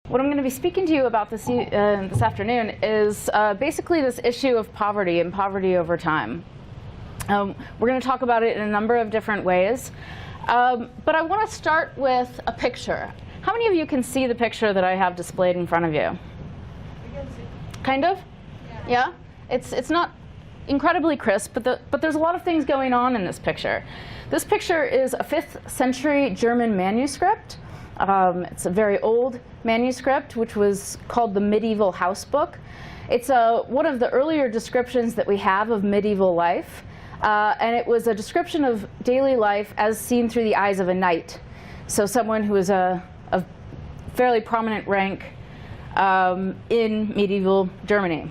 What I'm going to be speaking to you about this afternoon is basically this issue of poverty and poverty over time. We're going to talk about it in a number of different ways, but I want to start with a picture. How many of you can see the picture that I have displayed in front of you? I can see. Kind of? Yeah? It's not incredibly crisp, but there's a lot of things going on in this picture. This picture is a 5th century German manuscript. It's a very old manuscript, which was called the Medieval House Book. It's one of the earlier descriptions that we have of medieval life, and it was a description of daily life as seen through the eyes of a knight. So someone who was a fairly prominent rank in medieval Germany.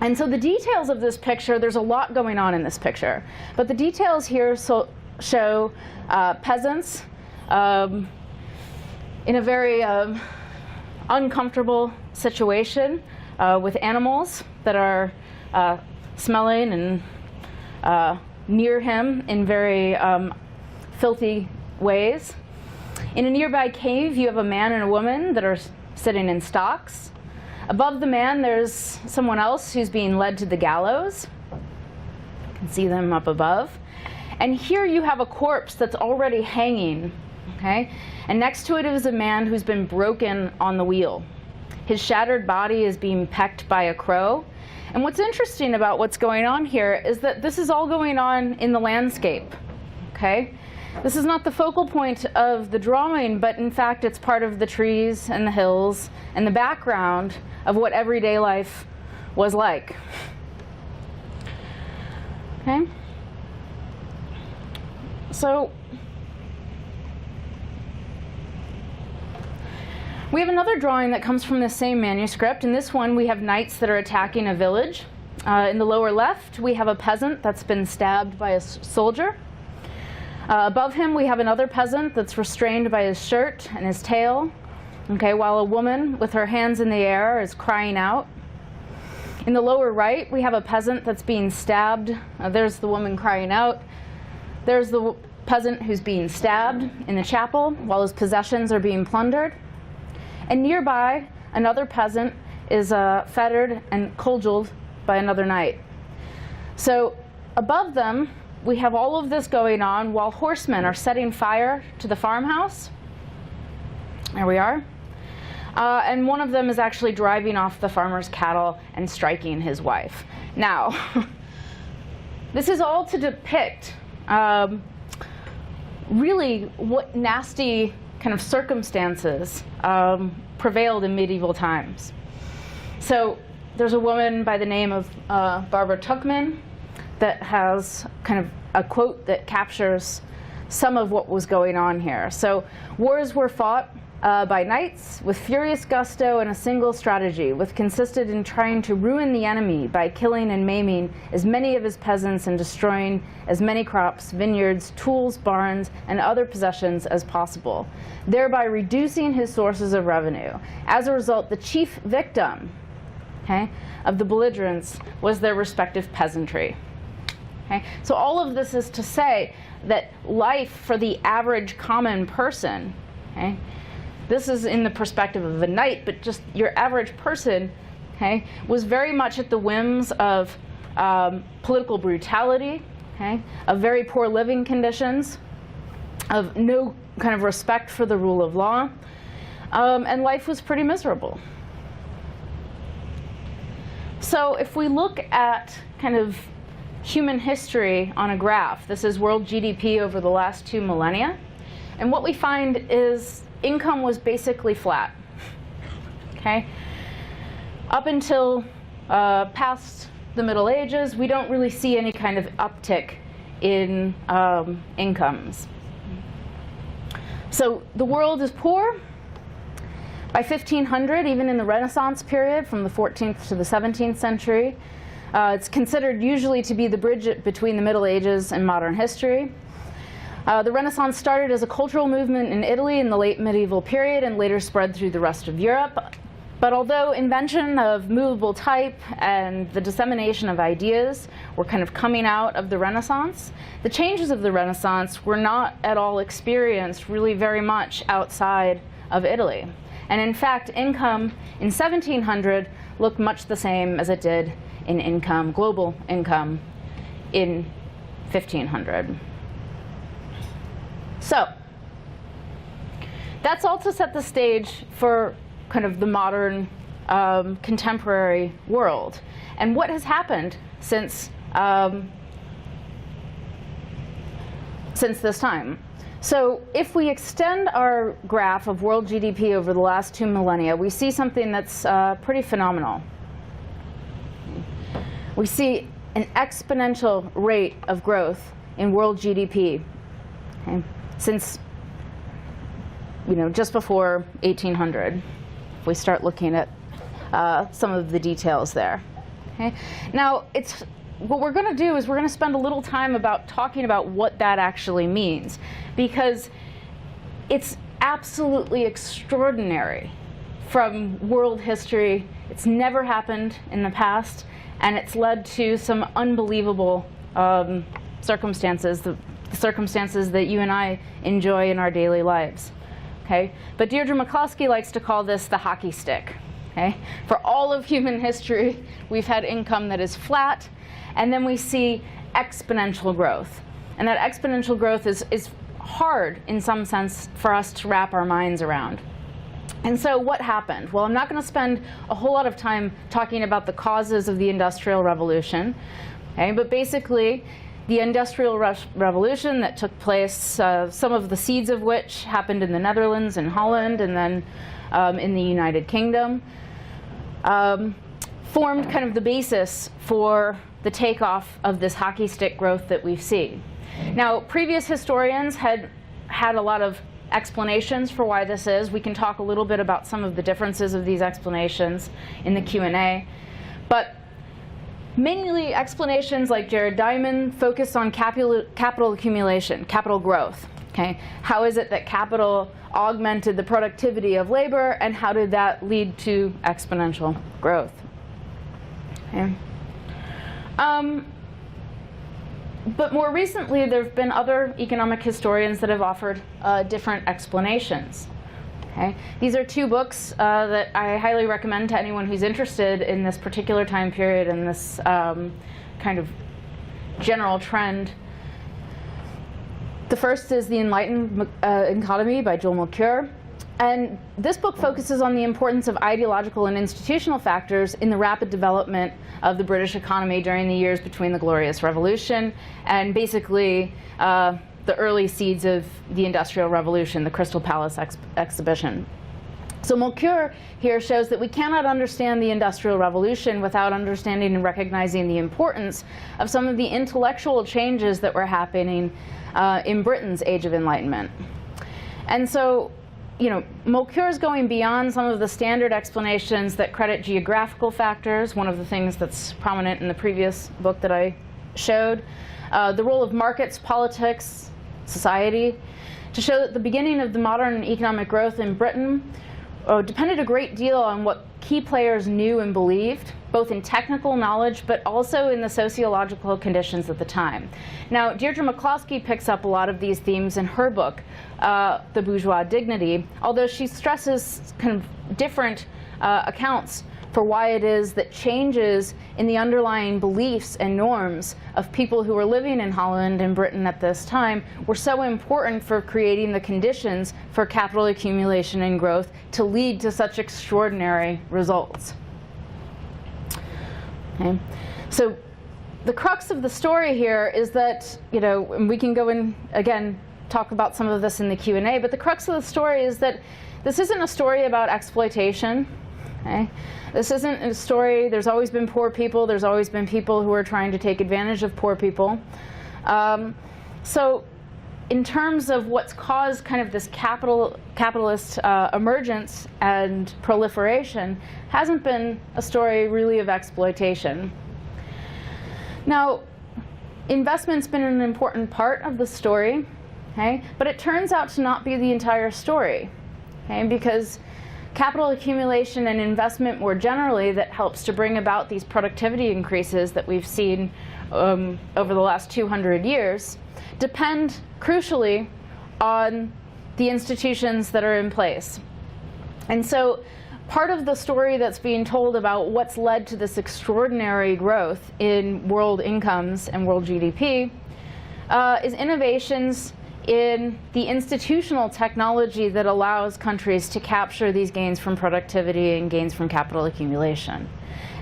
And so the details of this picture, there's a lot going on in this picture, but the details here show peasants in a very uncomfortable situation with animals that are smelling and near him in very filthy ways. In a nearby cave, you have a man and a woman that are sitting in stocks. Above the man, there's someone else who's being led to the gallows. You can see them up above. And here you have a corpse that's already hanging, okay? And next to it is a man who's been broken on the wheel. His shattered body is being pecked by a crow. And what's interesting about what's going on here is that this is all going on in the landscape, okay? This is not the focal point of the drawing, but in fact it's part of the trees and the hills and the background of what everyday life was like. Okay? So we have another drawing that comes from the same manuscript. In this one, we have knights that are attacking a village. In the lower left, we have a peasant that's been stabbed by a soldier. Above him, we have another peasant that's restrained by his shirt and his tail, okay, while a woman with her hands in the air is crying out. In the lower right, we have a peasant that's being stabbed. There's the woman crying out. There's the peasant who's being stabbed in the chapel while his possessions are being plundered. And nearby, another peasant is fettered and cudgeled by another knight. So above them, we have all of this going on while horsemen are setting fire to the farmhouse. There we are. And one of them is actually driving off the farmer's cattle and striking his wife. Now, this is all to depict really what nasty kind of circumstances prevailed in medieval times. So there's a woman by the name of Barbara Tuchman that has kind of a quote that captures some of what was going on here. So wars were fought by knights with furious gusto and a single strategy, which consisted in trying to ruin the enemy by killing and maiming as many of his peasants and destroying as many crops, vineyards, tools, barns, and other possessions as possible, thereby reducing his sources of revenue. As a result, the chief victim, okay, of the belligerents was their respective peasantry. Okay? So all of this is to say that life for the average common person, okay, this is in the perspective of a knight, but just your average person, okay, was very much at the whims of political brutality, okay, of very poor living conditions, of no kind of respect for the rule of law, and life was pretty miserable. So if we look at kind of human history on a graph, this is world GDP over the last 2 millennia, and what we find is income was basically flat, okay? Up until past the Middle Ages, we don't really see any kind of uptick in incomes. So the world is poor. By 1500, even in the Renaissance period, from the 14th to the 17th century, it's considered usually to be the bridge between the Middle Ages and modern history. The Renaissance started as a cultural movement in Italy in the late medieval period and later spread through the rest of Europe. But although invention of movable type and the dissemination of ideas were kind of coming out of the Renaissance, the changes of the Renaissance were not at all experienced really very much outside of Italy. And in fact, income in 1700 looked much the same as it did in income, global income, in 1500. So that's all to set the stage for kind of the modern contemporary world. And what has happened since this time? So if we extend our graph of world GDP over the last 2 millennia, we see something that's pretty phenomenal. We see an exponential rate of growth in world GDP, okay, since just before 1800. If we start looking at some of the details there. Okay? Now, what we're going to do is we're going to spend a little time talking about what that actually means, because it's absolutely extraordinary from world history. It's never happened in the past, and it's led to some unbelievable circumstances, the circumstances that you and I enjoy in our daily lives. Okay? But Deirdre McCloskey likes to call this the hockey stick. Okay? For all of human history, we've had income that is flat, and then we see exponential growth. And that exponential growth is hard, in some sense, for us to wrap our minds around. And so what happened? Well, I'm not going to spend a whole lot of time talking about the causes of the Industrial Revolution, okay? But basically, the Industrial Revolution that took place, some of the seeds of which happened in the Netherlands and Holland, and then in the United Kingdom, formed kind of the basis for the takeoff of this hockey stick growth that we've seen. Now, previous historians had a lot of explanations for why this is. We can talk a little bit about some of the differences of these explanations in the Q&A. But mainly explanations like Jared Diamond focus on capital accumulation, capital growth. Okay? How is it that capital augmented the productivity of labor, and how did that lead to exponential growth? Okay. But more recently, there have been other economic historians that have offered different explanations. Okay? These are two books that I highly recommend to anyone who's interested in this particular time period and this kind of general trend. The first is The Enlightened Economy by Joel Mokyr. And this book focuses on the importance of ideological and institutional factors in the rapid development of the British economy during the years between the Glorious Revolution and basically the early seeds of the Industrial Revolution, the Crystal Palace exhibition. So Mokyr here shows that we cannot understand the Industrial Revolution without understanding and recognizing the importance of some of the intellectual changes that were happening in Britain's Age of Enlightenment. And so, Mokyr is going beyond some of the standard explanations that credit geographical factors, one of the things that's prominent in the previous book that I showed, the role of markets, politics, society, to show that the beginning of the modern economic growth in Britain depended a great deal on what key players knew and believed, both in technical knowledge but also in the sociological conditions at the time. Now, Deirdre McCloskey picks up a lot of these themes in her book, The Bourgeois Dignity, although she stresses kind of different accounts for why it is that changes in the underlying beliefs and norms of people who were living in Holland and Britain at this time were so important for creating the conditions for capital accumulation and growth to lead to such extraordinary results. Okay. So the crux of the story here is that, and we can go in, again, talk about some of this in the Q&A, but the crux of the story is that this isn't a story about exploitation. Okay? This isn't a story, there's always been poor people, there's always been people who are trying to take advantage of poor people. So in terms of what's caused kind of this capitalist emergence and proliferation, hasn't been a story really of exploitation. Now, investment's been an important part of the story, okay? But it turns out to not be the entire story, okay? Because capital accumulation and investment more generally that helps to bring about these productivity increases that we've seen over the last 200 years depend crucially on the institutions that are in place. And so part of the story that's being told about what's led to this extraordinary growth in world incomes and world GDP is innovations in the institutional technology that allows countries to capture these gains from productivity and gains from capital accumulation.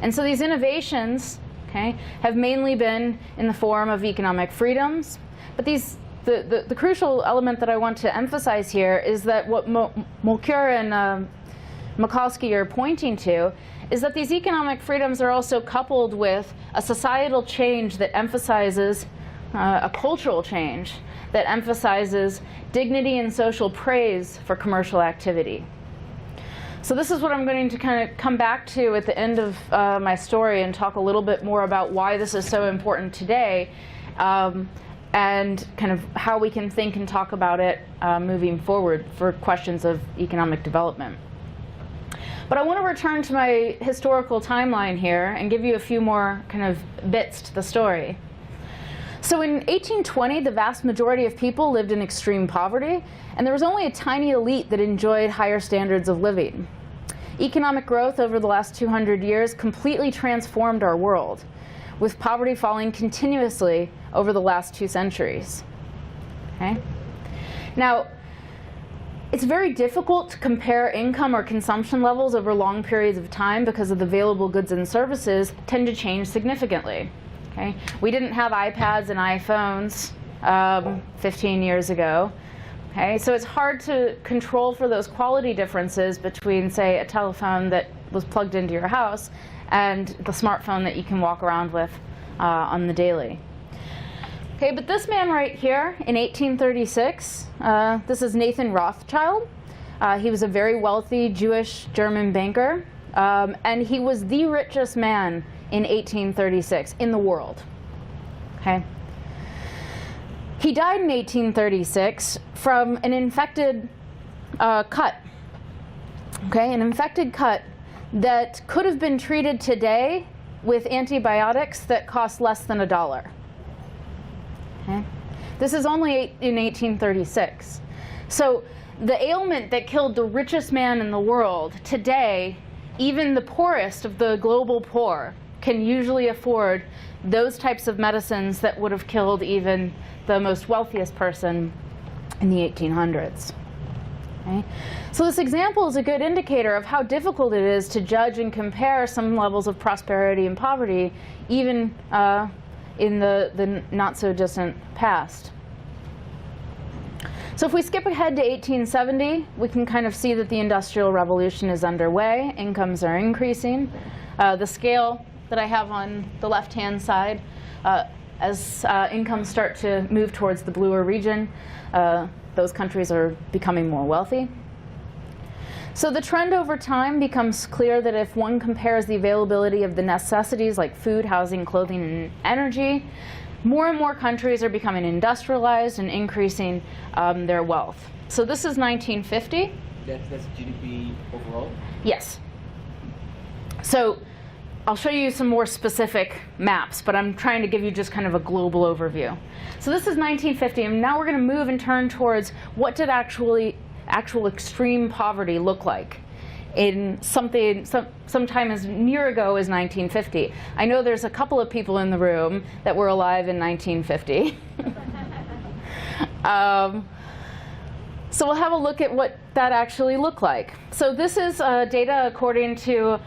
And so these innovations, okay, have mainly been in the form of economic freedoms. But the crucial element that I want to emphasize here is that what Mulcair and Mikulski are pointing to is that these economic freedoms are also coupled with a societal change that emphasizes a cultural change that emphasizes dignity and social praise for commercial activity. So this is what I'm going to kind of come back to at the end of my story and talk a little bit more about why this is so important today, and kind of how we can think and talk about it moving forward for questions of economic development. But I want to return to my historical timeline here and give you a few more kind of bits to the story. So in 1820, the vast majority of people lived in extreme poverty, and there was only a tiny elite that enjoyed higher standards of living. Economic growth over the last 200 years completely transformed our world, with poverty falling continuously over the last 2 centuries. Okay? Now, it's very difficult to compare income or consumption levels over long periods of time because of the available goods and services tend to change significantly. Okay? We didn't have iPads and iPhones 15 years ago. Okay? So it's hard to control for those quality differences between, say, a telephone that was plugged into your house and the smartphone that you can walk around with on the daily. Okay, but this man right here in 1836, this is Nathan Rothschild. He was a very wealthy Jewish German banker, and he was the richest man in 1836 in the world. Okay. He died in 1836 from an infected cut. Okay, an infected cut that could have been treated today with antibiotics that cost less than $1. Okay. This is only in 1836. So the ailment that killed the richest man in the world today, even the poorest of the global poor can usually afford those types of medicines that would have killed even the most wealthiest person in the 1800s. Okay? So this example is a good indicator of how difficult it is to judge and compare some levels of prosperity and poverty, even in the not so distant past. So if we skip ahead to 1870, we can kind of see that the Industrial Revolution is underway. Incomes are increasing. The scale that I have on the left-hand side, as incomes start to move towards the bluer region, those countries are becoming more wealthy. So the trend over time becomes clear that if one compares the availability of the necessities like food, housing, clothing, and energy, more and more countries are becoming industrialized and increasing their wealth. So this is 1950. That's GDP overall? Yes. So I'll show you some more specific maps, but I'm trying to give you just kind of a global overview. So this is 1950, and now we're going to move and turn towards what did actual extreme poverty look like in sometime as near ago as 1950. I know there's a couple of people in the room that were alive in 1950. So we'll have a look at what that actually looked like. So this is data according to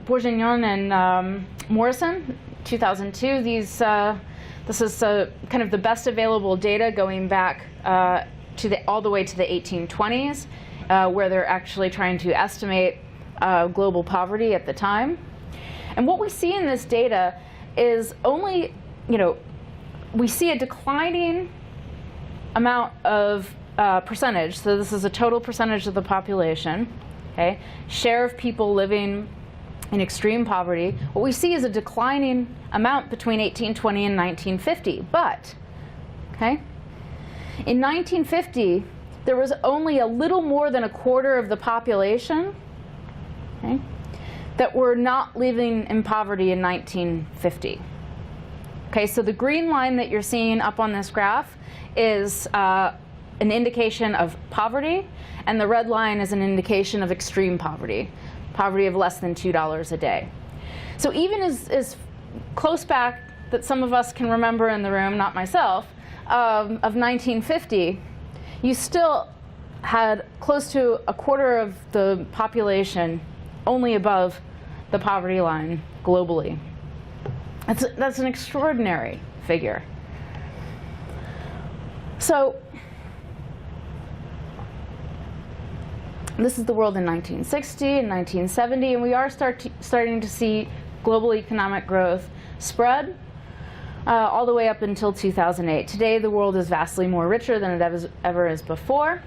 Bourguignon and Morrison, 2002. This is kind of the best available data going back all the way to the 1820s, where they're actually trying to estimate global poverty at the time. And what we see in this data is only, we see a declining amount of percentage. So this is a total percentage of the population, okay? Share of people living in extreme poverty. What we see is a declining amount between 1820 and 1950. But, okay, in 1950, there was only a little more than a quarter of the population, okay, that were not living in poverty in 1950. Okay, so the green line that you're seeing up on this graph is an indication of poverty, and the red line is an indication of extreme poverty, poverty of less than $2 a day. So even as close back that some of us can remember in the room, not myself, of 1950, you still had close to a quarter of the population only above the poverty line globally. That's an extraordinary figure. So this is the world in 1960 and 1970, and we are starting to see global economic growth spread all the way up until 2008. Today, the world is vastly more richer than it ever is before.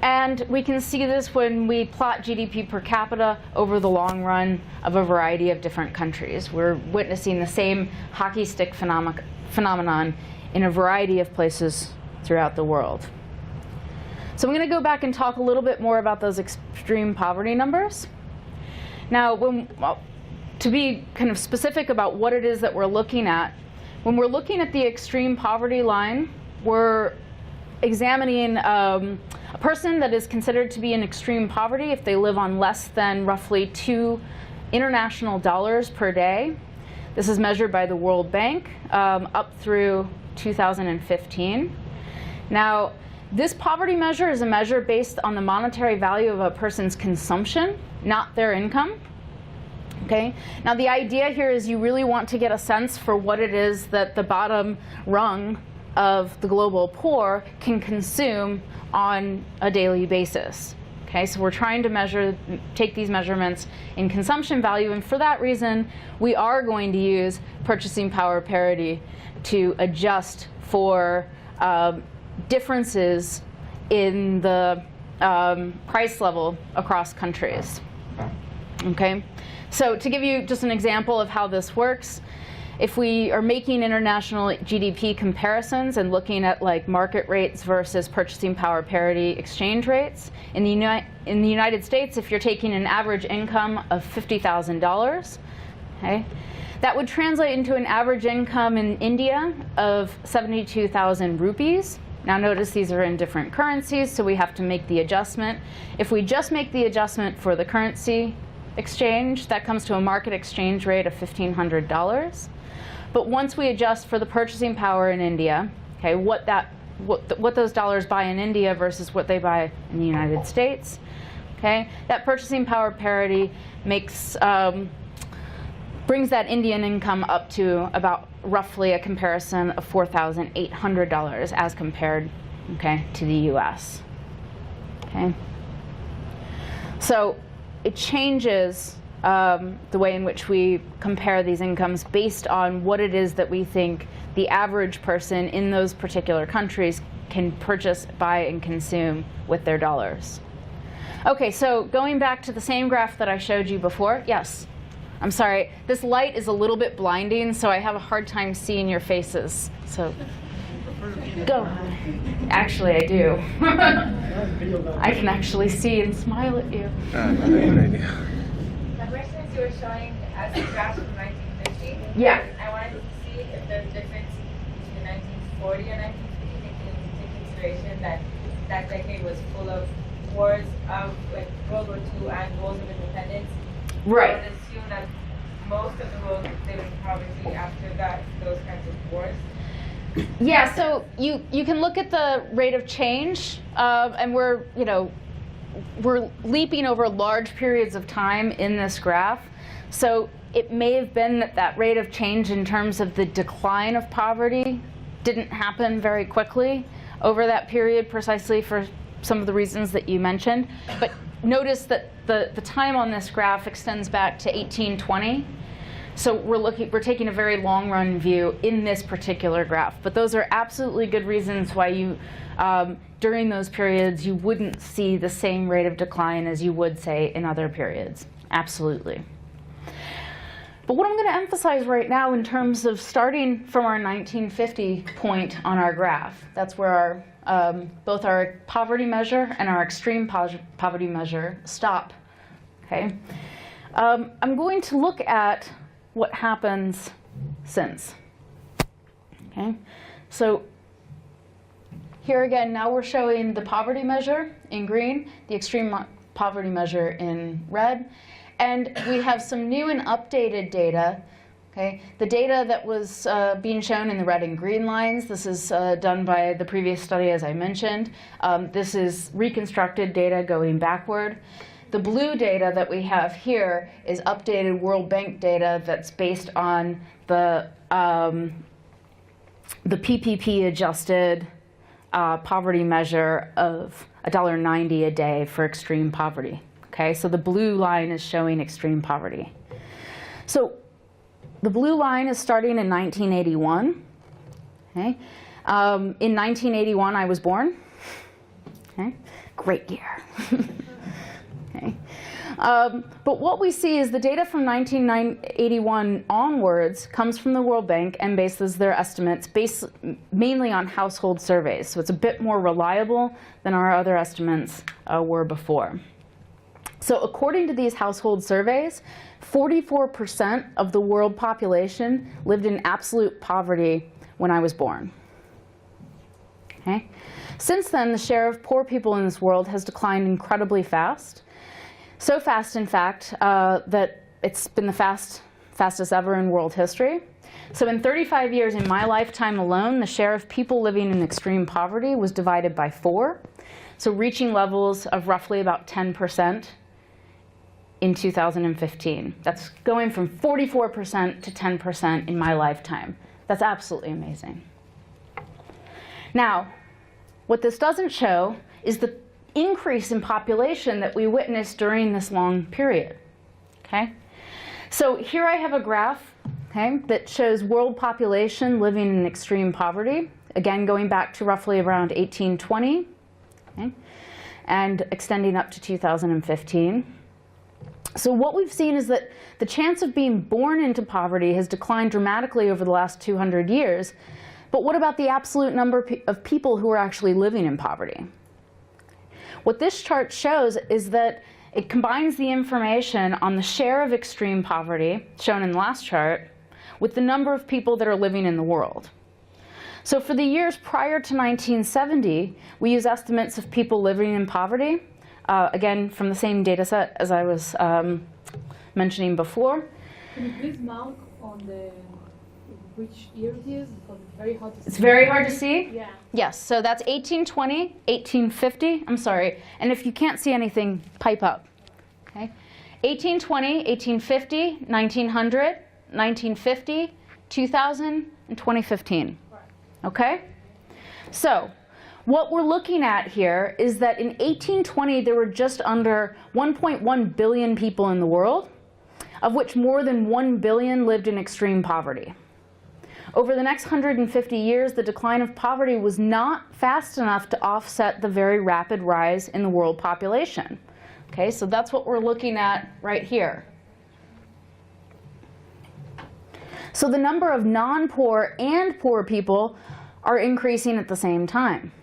And we can see this when we plot GDP per capita over the long run of a variety of different countries. We're witnessing the same hockey stick phenomenon in a variety of places throughout the world. So I'm going to go back and talk a little bit more about those extreme poverty numbers. Now, to be kind of specific about what it is that we're looking at, when we're looking at the extreme poverty line, we're examining a person that is considered to be in extreme poverty if they live on less than roughly $2 international dollars per day. This is measured by the World Bank up through 2015. Now, this poverty measure is a measure based on the monetary value of a person's consumption, not their income. Okay? Now, the idea here is you really want to get a sense for what it is that the bottom rung of the global poor can consume on a daily basis. Okay, so we're trying to take these measurements in consumption value, and for that reason, we are going to use purchasing power parity to adjust for differences in the price level across countries. Okay, so to give you just an example of how this works, if we are making international GDP comparisons and looking at like market rates versus purchasing power parity exchange rates, in the United States, if you're taking an average income of $50,000, okay, that would translate into an average income in India of 72,000 rupees. Now notice these are in different currencies, so we have to make the adjustment. If we just make the adjustment for the currency exchange, that comes to a market exchange rate of $1,500. But once we adjust for the purchasing power in India, okay, what those dollars buy in India versus what they buy in the United States, okay, that purchasing power parity makes brings that Indian income up to about roughly a comparison of $4,800 as compared, okay, to the U.S. Okay, so it changes the way in which we compare these incomes based on what it is that we think the average person in those particular countries can purchase, buy, and consume with their dollars. Okay, so going back to the same graph that I showed you before. Yes? I'm sorry, this light is a little bit blinding, so I have a hard time seeing your faces. So go. Actually, I do. I can actually see and smile at you. Good idea. The questions you were showing as a graph from 1950. Yeah. I wanted to see if there's a difference between 1940 and 1950, taking into consideration that that decade was full of wars of like World War II and wars of independence. Right. I would assume that most of the world lived in poverty after that, those kinds of wars. Yeah, so you can look at the rate of change, and we're leaping over large periods of time in this graph. So it may have been that rate of change in terms of the decline of poverty didn't happen very quickly over that period, precisely for some of the reasons that you mentioned. But notice that the time on this graph extends back to 1820. So we're taking a very long run view in this particular graph. But those are absolutely good reasons why you, during those periods, you wouldn't see the same rate of decline as you would, say, in other periods. Absolutely. But what I'm going to emphasize right now in terms of starting from our 1950 point on our graph, that's where both our poverty measure and our extreme poverty measure stop. Okay, I'm going to look at what happens since. Okay, so Here again, now we're showing the poverty measure in green, the extreme poverty measure in red. And we have some new and updated data. Okay, the data that was being shown in the red and green lines, this is done by the previous study, as I mentioned. This is reconstructed data going backward. The blue data that we have here is updated World Bank data that's based on the PPP adjusted poverty measure of $1.90 a day for extreme poverty. Okay, so the blue line is showing extreme poverty. So the blue line is starting in 1981. Okay, in 1981 I was born. Okay, great year. Okay. But what we see is the data from 1981 onwards comes from the World Bank and bases their estimates based mainly on household surveys. So it's a bit more reliable than our other estimates were before. So according to these household surveys, 44% of the world population lived in absolute poverty when I was born. Okay. Since then, the share of poor people in this world has declined incredibly fast. So fast, in fact, that it's been the fastest ever in world history. So in 35 years in my lifetime alone, the share of people living in extreme poverty was divided by 4. So reaching levels of roughly about 10% in 2015. That's going from 44% to 10% in my lifetime. That's absolutely amazing. Now, what this doesn't show is the increase in population that we witnessed during this long period. Okay? So here I have a graph, okay, that shows world population living in extreme poverty, again going back to roughly around 1820, okay, and extending up to 2015. So what we've seen is that the chance of being born into poverty has declined dramatically over the last 200 years. But what about the absolute number of people who are actually living in poverty? What this chart shows is that it combines the information on the share of extreme poverty, shown in the last chart, with the number of people that are living in the world. So for the years prior to 1970, we use estimates of people living in poverty, again, from the same data set as I was mentioning before. Can you please mark on which year it is? Because it's very hard to see. It's very hard to see? Yeah. Yes, so that's 1820, 1850, I'm sorry. And if you can't see anything, pipe up. Okay? 1820, 1850, 1900, 1950, 2000, and 2015. Okay? So, what we're looking at here is that in 1820 there were just under 1.1 billion people in the world, of which more than 1 billion lived in extreme poverty. Over the next 150 years, the decline of poverty was not fast enough to offset the very rapid rise in the world population. Okay, so that's what we're looking at right here. So the number of non-poor and poor people are increasing at the same time.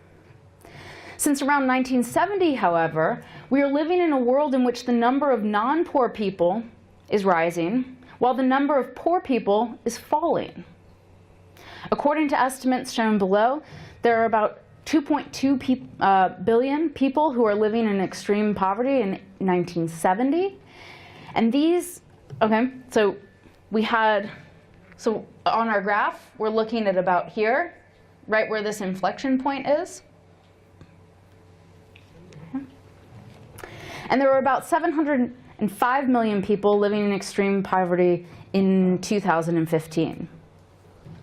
Since around 1970, however, we are living in a world in which the number of non-poor people is rising, while the number of poor people is falling. According to estimates shown below, there are about 2.2 billion people who are living in extreme poverty in 1970. And these, okay, so on our graph, we're looking at about here, right where this inflection point is. And there were about 705 million people living in extreme poverty in 2015.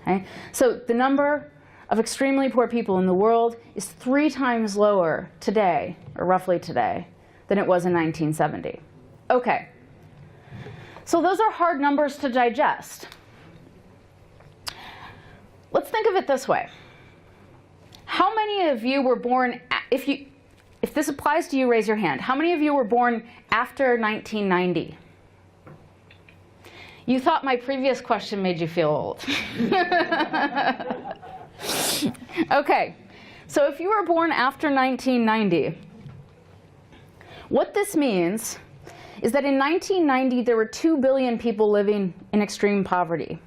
Okay? So the number of extremely poor people in the world is 3 times lower today, or roughly today, than it was in 1970. Okay, so those are hard numbers to digest. Let's think of it this way. How many of you were born, if this applies to you, raise your hand. How many of you were born after 1990? You thought my previous question made you feel old. Okay, so if you were born after 1990, what this means is that in 1990 there were 2 billion people living in extreme poverty.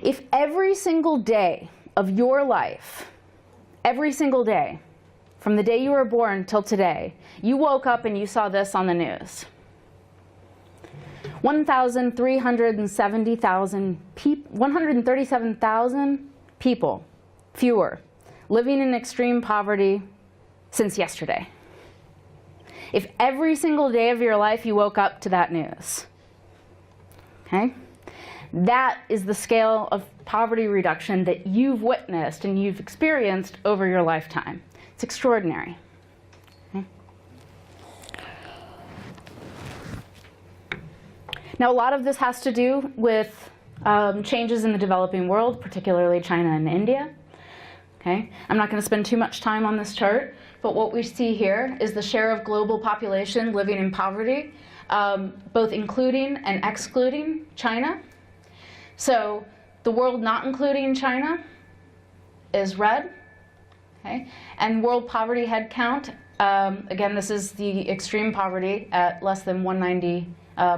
If every single day of your life, every single day, from the day you were born till today, you woke up and you saw this on the news. 137,000 people fewer living in extreme poverty since yesterday. If every single day of your life you woke up to that news, okay? That is the scale of poverty reduction that you've witnessed and you've experienced over your lifetime. It's extraordinary. Okay? Now, a lot of this has to do with changes in the developing world, particularly China and India. Okay? I'm not going to spend too much time on this chart, but what we see here is the share of global population living in poverty, both including and excluding China. So the world not including China is red, okay? And world poverty head count, again, this is the extreme poverty at less than 190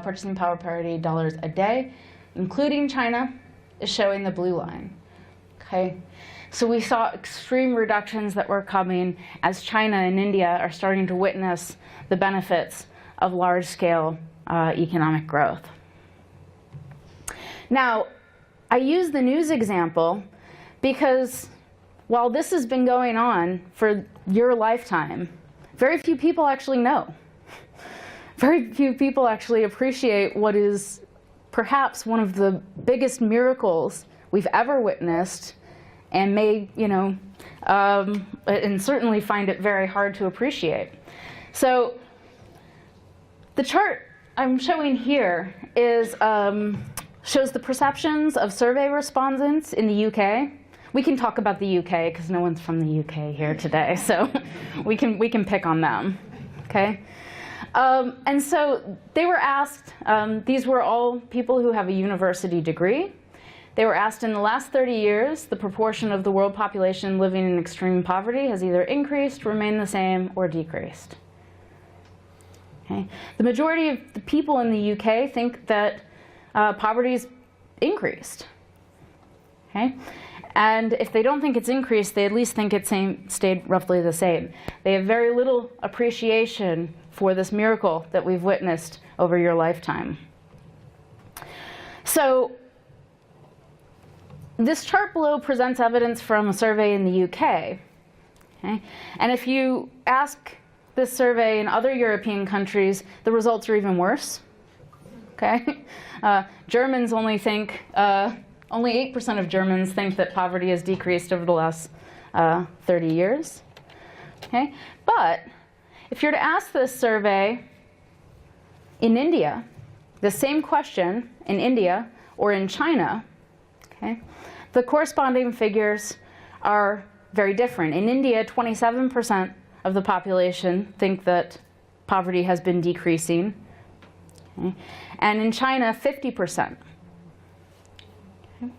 purchasing power parity dollars a day, including China, is showing the blue line, okay? So we saw extreme reductions that were coming as China and India are starting to witness the benefits of large-scale economic growth. Now, I use the news example because while this has been going on for your lifetime, very few people actually know. Very few people actually appreciate what is perhaps one of the biggest miracles we've ever witnessed, and may, and certainly find it very hard to appreciate. So the chart I'm showing here is shows the perceptions of survey respondents in the UK. We can talk about the UK because no one's from the UK here today, so we can pick on them, okay? And so they were asked, these were all people who have a university degree. They were asked, in the last 30 years, the proportion of the world population living in extreme poverty has either increased, remained the same, or decreased. Okay? The majority of the people in the UK think that poverty's increased. Okay? And if they don't think it's increased, they at least think it's stayed roughly the same. They have very little appreciation for this miracle that we've witnessed over your lifetime. So this chart below presents evidence from a survey in the UK. Okay? And if you ask this survey in other European countries, the results are even worse. Okay? Germans only think, only 8% of Germans think that poverty has decreased over the last 30 years. Okay? But if you're to ask this survey in India, the same question in India or in China, okay, the corresponding figures are very different. In India, 27% of the population think that poverty has been decreasing. Okay? And in China, 50%. Okay?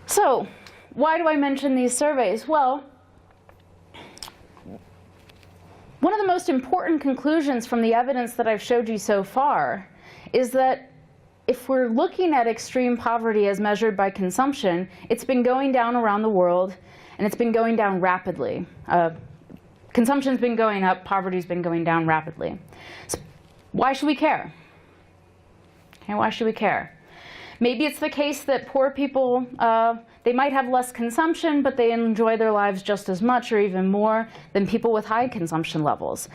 So, why do I mention these surveys? Well, one of the most important conclusions from the evidence that I've showed you so far is that if we're looking at extreme poverty as measured by consumption, it's been going down around the world, and it's been going down rapidly. Consumption's been going up, poverty's been going down rapidly. So why should we care? Okay, why should we care? Maybe it's the case that poor people, they might have less consumption, but they enjoy their lives just as much or even more than people with high consumption levels.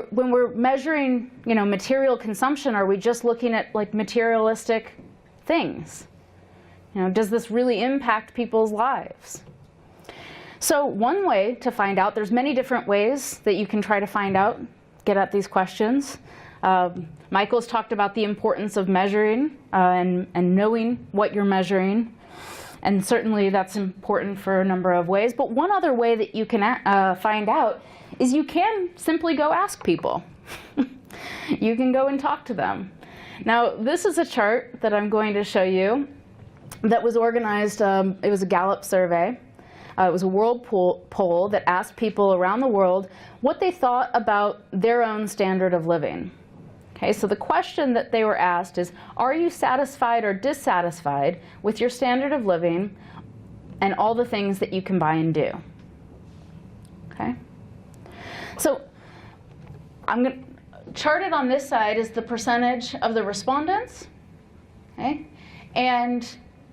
When we're measuring, material consumption, are we just looking at like materialistic things? Does this really impact people's lives? So one way to find out, there's many different ways that you can try to find out, get at these questions. Michael's talked about the importance of measuring and knowing what you're measuring. And certainly that's important for a number of ways. But one other way that you can find out is you can simply go ask people. You can go and talk to them. Now, this is a chart that I'm going to show you that was organized, it was a Gallup survey. It was a world poll that asked people around the world what they thought about their own standard of living. Okay, so the question that they were asked is, are you satisfied or dissatisfied with your standard of living and all the things that you can buy and do. Okay? So I'm going to charted on this side is the percentage of the respondents. Okay? And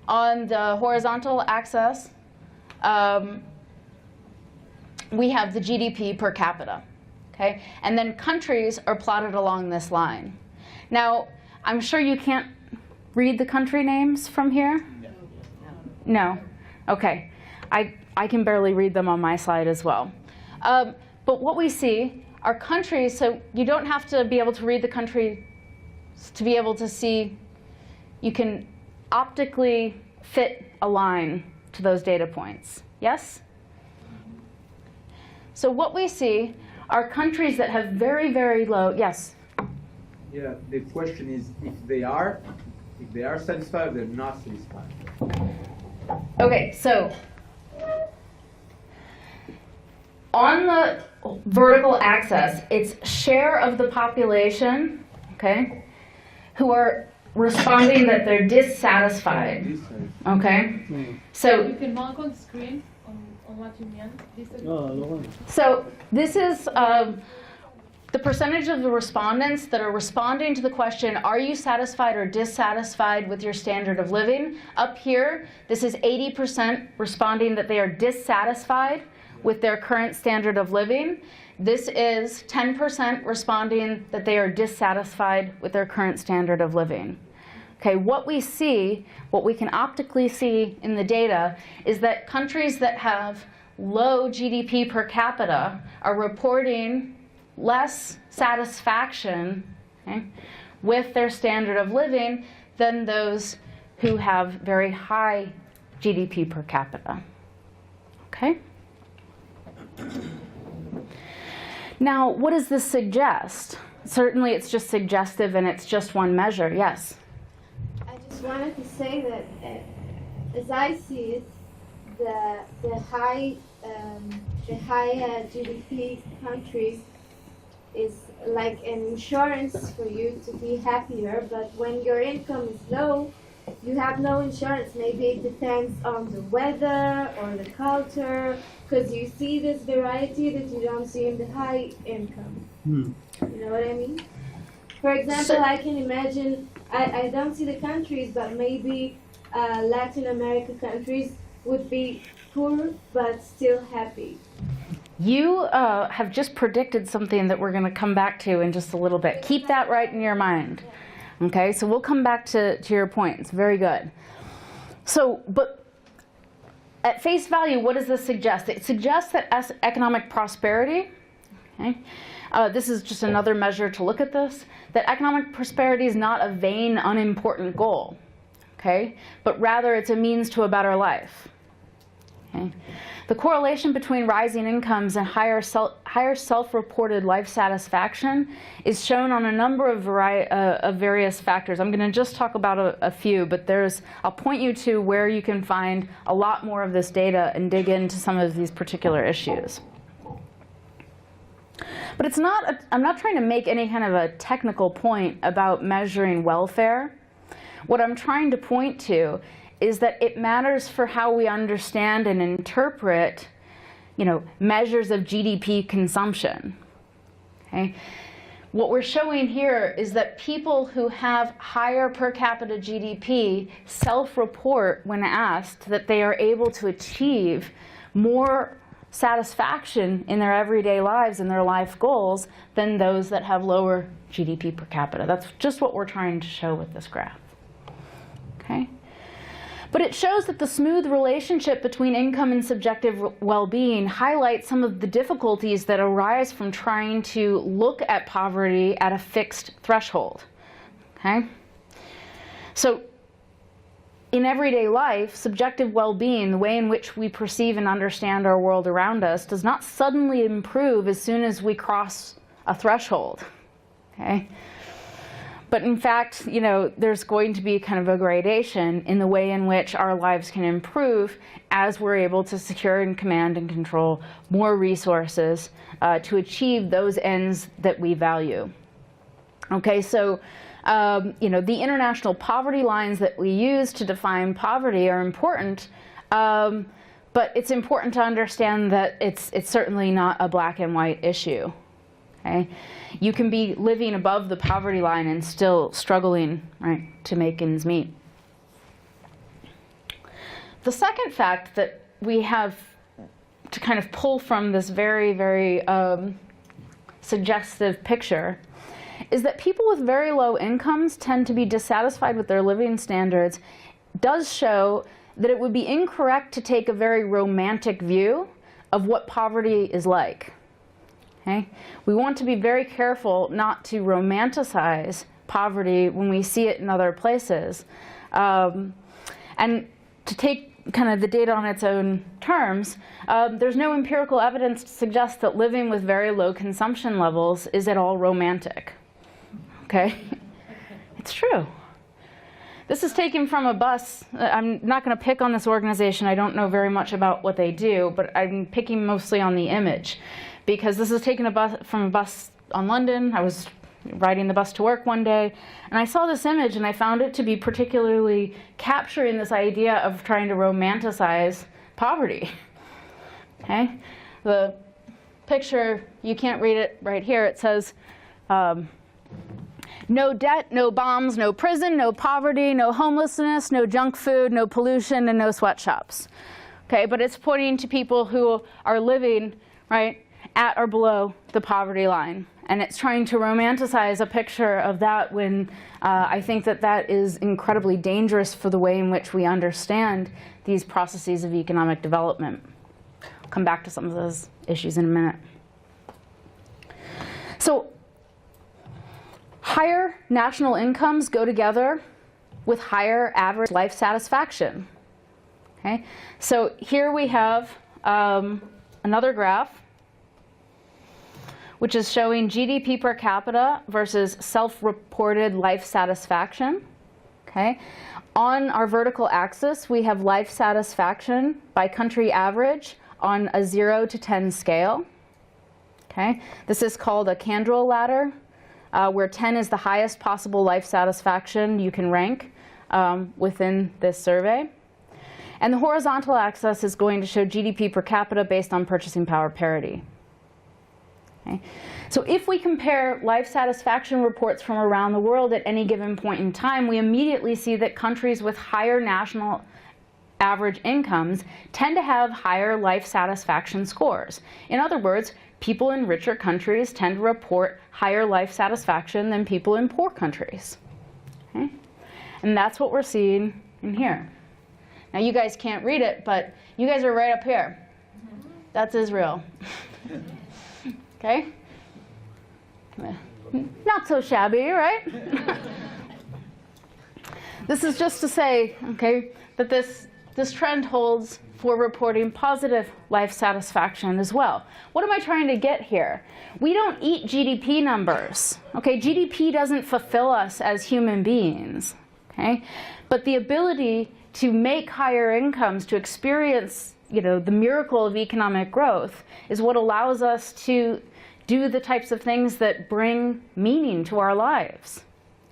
on the horizontal axis, we have the GDP per capita. Okay? And then countries are plotted along this line. Now, I'm sure you can't read the country names from here? No? Okay. I can barely read them on my slide as well. But what we see are countries, so you don't have to be able to read the country to be able to see. You can optically fit a line to those data points. Yes? So what we see are countries that have very, very low, yes? Yeah, the question is if they are satisfied, they're not satisfied. Okay, so on the vertical axis, it's share of the population, okay, who are responding that they're dissatisfied. Okay, so You can mark on screen on what you mean. So this is the percentage of the respondents that are responding to the question, are you satisfied or dissatisfied with your standard of living? Up here, this is 80% responding that they are dissatisfied with their current standard of living. This is 10% responding that they are dissatisfied with their current standard of living. Okay, what we see, what we can optically see in the data is that countries that have low GDP per capita are reporting less satisfaction, okay, with their standard of living than those who have very high GDP per capita. Okay? Now, what does this suggest? Certainly it's just suggestive and it's just one measure. Yes? I just wanted to say that as I see it, the high GDP countries is like an insurance for you to be happier, but when your income is low, you have no insurance. Maybe it depends on the weather or the culture, because you see this variety that you don't see in the high income. You know what I mean? For example, I can imagine, I don't see the countries, but maybe Latin America countries would be poor but still happy. You have just predicted something that we're going to come back to in just a little bit. Keep that right in your mind. Okay, so we'll come back to your points. Very good. So, but at face value, what does this suggest? It suggests that economic prosperity, okay, this is just another measure to look at this, that economic prosperity is not a vain, unimportant goal, okay, but rather it's a means to a better life. Okay. The correlation between rising incomes and higher self-reported life satisfaction is shown on a number of various factors. I'm going to just talk about a few, but I'll point you to where you can find a lot more of this data and dig into some of these particular issues. But I'm not trying to make any kind of a technical point about measuring welfare. What I'm trying to point to is that it matters for how we understand and interpret, measures of GDP consumption. Okay? What we're showing here is that people who have higher per capita GDP self-report when asked that they are able to achieve more satisfaction in their everyday lives and their life goals than those that have lower GDP per capita. That's just what we're trying to show with this graph. Okay? But it shows that the smooth relationship between income and subjective well-being highlights some of the difficulties that arise from trying to look at poverty at a fixed threshold. Okay? So in everyday life, subjective well-being, the way in which we perceive and understand our world around us, does not suddenly improve as soon as we cross a threshold. Okay? But in fact, there's going to be kind of a gradation in the way in which our lives can improve as we're able to secure and command and control more resources to achieve those ends that we value. Okay, so the international poverty lines that we use to define poverty are important But it's important to understand that it's certainly not a black and white issue. Okay? You can be living above the poverty line and still struggling, right, to make ends meet. The second fact that we have to kind of pull from this very, very suggestive picture is that people with very low incomes tend to be dissatisfied with their living standards does show that it would be incorrect to take a very romantic view of what poverty is like. Okay? We want to be very careful not to romanticize poverty when we see it in other places. And to take kind of the data on its own terms, there's no empirical evidence to suggest that living with very low consumption levels is at all romantic. Okay? It's true. This is taken from a bus. I'm not going to pick on this organization. I don't know very much about what they do, but I'm picking mostly on the image, because this is taken from a bus on London. I was riding the bus to work one day, and I saw this image, and I found it to be particularly capturing this idea of trying to romanticize poverty. Okay? The picture, you can't read it right here. It says, no debt, no bombs, no prison, no poverty, no homelessness, no junk food, no pollution, and no sweatshops. Okay, but it's pointing to people who are living, right, at or below the poverty line. And it's trying to romanticize a picture of that when I think that that is incredibly dangerous for the way in which we understand these processes of economic development. I'll come back to some of those issues in a minute. So, higher national incomes go together with higher average life satisfaction. Okay? So here we have another graph which is showing GDP per capita versus self-reported life satisfaction. Okay? On our vertical axis, we have life satisfaction by country average on a 0 to 10 scale. Okay? This is called a Cantrell ladder, where 10 is the highest possible life satisfaction you can rank within this survey. And the horizontal axis is going to show GDP per capita based on purchasing power parity. Okay. So if we compare life satisfaction reports from around the world at any given point in time, we immediately see that countries with higher national average incomes tend to have higher life satisfaction scores. In other words, people in richer countries tend to report higher life satisfaction than people in poor countries. Okay? And that's what we're seeing in here. Now you guys can't read it, but you guys are right up here. That's Israel. Okay? Not so shabby, right? This is just to say, okay, that this trend holds for reporting positive life satisfaction as well. What am I trying to get here? We don't eat GDP numbers. Okay, GDP doesn't fulfill us as human beings. Okay, but the ability to make higher incomes, to experience, the miracle of economic growth, is what allows us to do the types of things that bring meaning to our lives.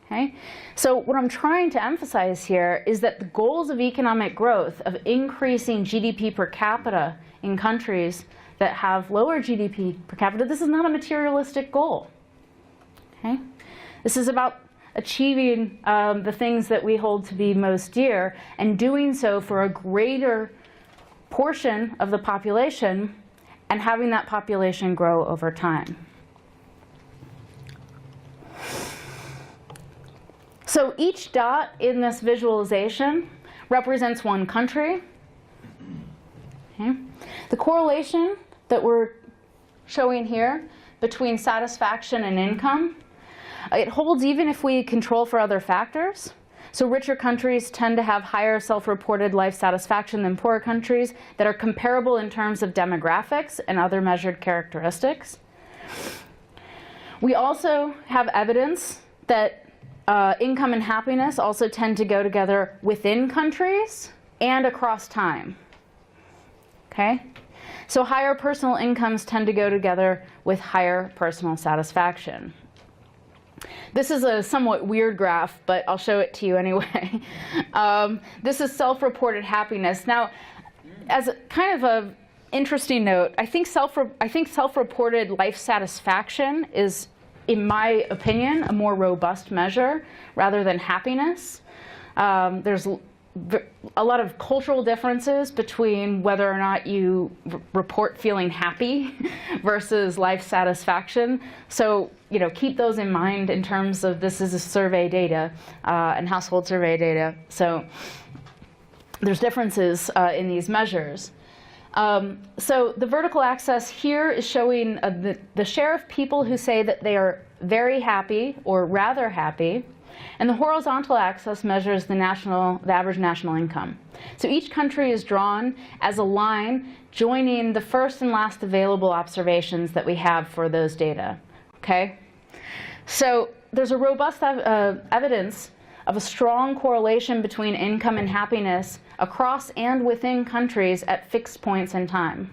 Okay? So what I'm trying to emphasize here is that the goals of economic growth, of increasing GDP per capita in countries that have lower GDP per capita, this is not a materialistic goal. Okay? This is about achieving the things that we hold to be most dear, and doing so for a greater portion of the population, and having that population grow over time. So each dot in this visualization represents one country. Okay. The correlation that we're showing here between satisfaction and income, it holds even if we control for other factors. So richer countries tend to have higher self-reported life satisfaction than poorer countries that are comparable in terms of demographics and other measured characteristics. We also have evidence that income and happiness also tend to go together within countries and across time. Okay? So higher personal incomes tend to go together with higher personal satisfaction. This is a somewhat weird graph, but I'll show it to you anyway. This is self-reported happiness. Now, as a kind of a interesting note, I think self-reported life satisfaction is, in my opinion, a more robust measure rather than happiness. There's a lot of cultural differences between whether or not you report feeling happy versus life satisfaction. So, you know, keep those in mind in terms of this is a survey data and household survey data. So there's differences in these measures. So the vertical axis here is showing the share of people who say that they are very happy or rather happy. And the horizontal axis measures the average national income. So each country is drawn as a line joining the first and last available observations that we have for those data. Okay? So there's a robust evidence of a strong correlation between income and happiness across and within countries at fixed points in time.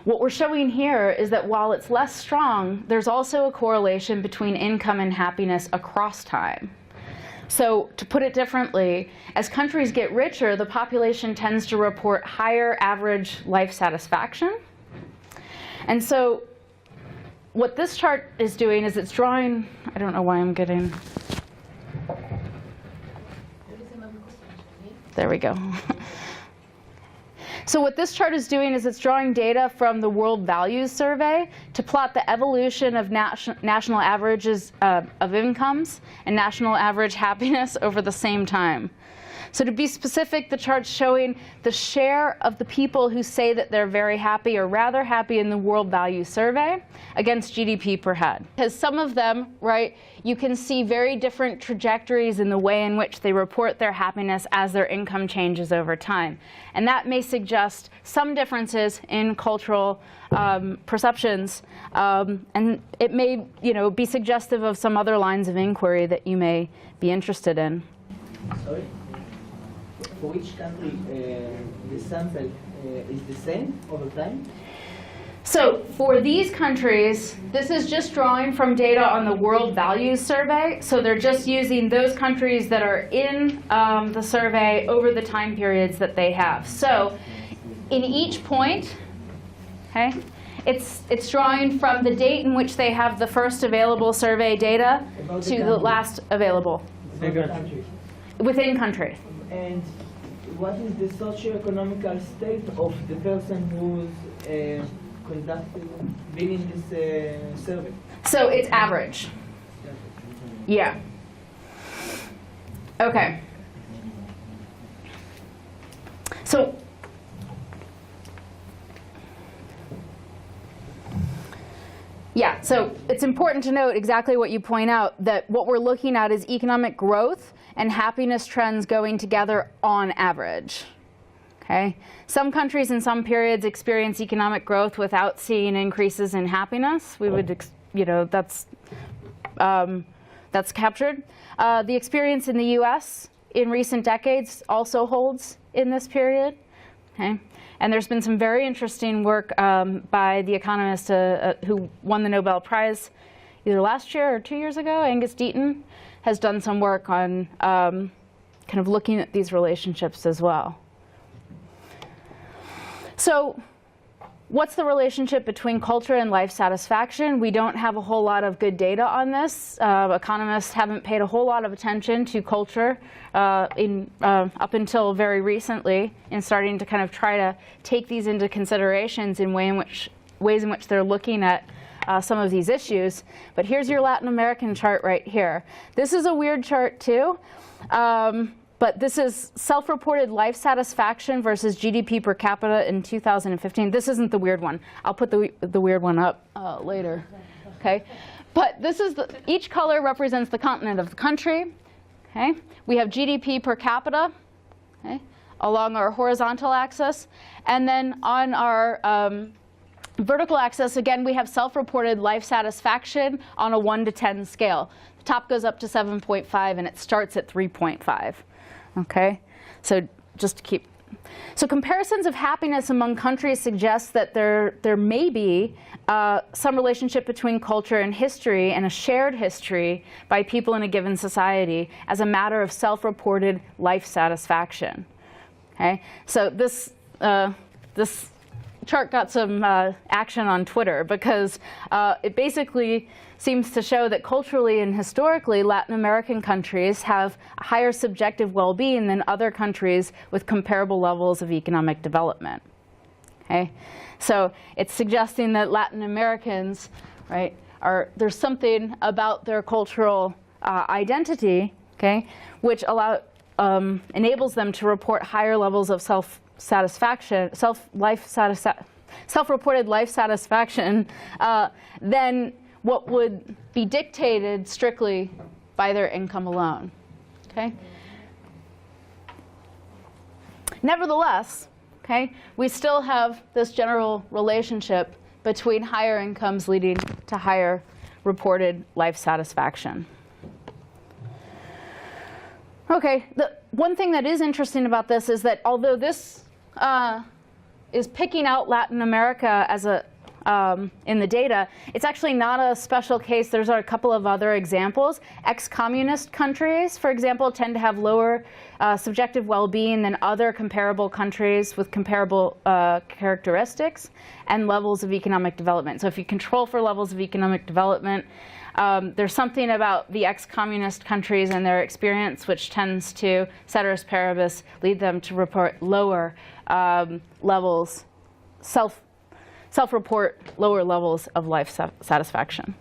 What we're showing here is that while it's less strong, there's also a correlation between income and happiness across time. So to put it differently, as countries get richer, the population tends to report higher average life satisfaction. And so what this chart is doing is it's drawing, I don't know why I'm getting, there we go. So what this chart is doing is it's drawing data from the World Values Survey to plot the evolution of national averages of incomes and national average happiness over the same time. So to be specific, the chart's showing the share of the people who say that they're very happy or rather happy in the World Values Survey against GDP per head. Because some of them, right, you can see very different trajectories in the way in which they report their happiness as their income changes over time. And that may suggest some differences in cultural perceptions, and it may, you know, be suggestive of some other lines of inquiry that you may be interested in. Sorry? For each country, the sample is the same over time? So for these countries, this is just drawing from data on the World Values Survey. So they're just using those countries that are in the survey over the time periods that they have. So in each point, okay, it's drawing from the date in which they have the first available survey data to the last available. Within countries. And what is the socio-economical state of the person who's been in this survey? So it's average. Yeah. Okay. So yeah, so it's important to note exactly what you point out, that what we're looking at is economic growth and happiness trends going together on average. Okay? Some countries in some periods experience economic growth without seeing increases in happiness. We would, you know, that's captured. The experience in the US in recent decades also holds in this period. Okay? And there's been some very interesting work by the economist who won the Nobel Prize either last year or 2 years ago, Angus Deaton, has done some work on kind of looking at these relationships as well. So what's the relationship between culture and life satisfaction? We don't have a whole lot of good data on this. Economists haven't paid a whole lot of attention to culture up until very recently in starting to kind of try to take these into considerations in ways in which they're looking at some of these issues. But here's your Latin American chart right here. This is a weird chart too. But this is self-reported life satisfaction versus GDP per capita in 2015. This isn't the weird one. I'll put the weird one up later. Okay, but this is each color represents the continent of the country. Okay, we have GDP per capita, okay, along our horizontal axis, and then on our vertical axis, again, we have self-reported life satisfaction on a 1 to 10 scale. The top goes up to 7.5, and it starts at 3.5. Okay, so just to keep. So comparisons of happiness among countries suggest that there may be some relationship between culture and history, and a shared history by people in a given society as a matter of self-reported life satisfaction. Okay, so this chart got some action on Twitter because it basically seems to show that culturally and historically, Latin American countries have higher subjective well-being than other countries with comparable levels of economic development. Okay, so it's suggesting that Latin Americans, right, there's something about their cultural identity, okay, which enables them to report higher levels of self-satisfaction, self-reported life satisfaction than what would be dictated strictly by their income alone. Okay. Nevertheless, okay, we still have this general relationship between higher incomes leading to higher reported life satisfaction. Okay, the one thing that is interesting about this is that although this is picking out Latin America as in the data, it's actually not a special case. There's a couple of other examples. Ex-communist countries, for example, tend to have lower subjective well-being than other comparable countries with comparable characteristics and levels of economic development. So if you control for levels of economic development, there's something about the ex-communist countries and their experience which tends to, ceteris paribus, lead them to report lower levels, self-report lower levels of life satisfaction.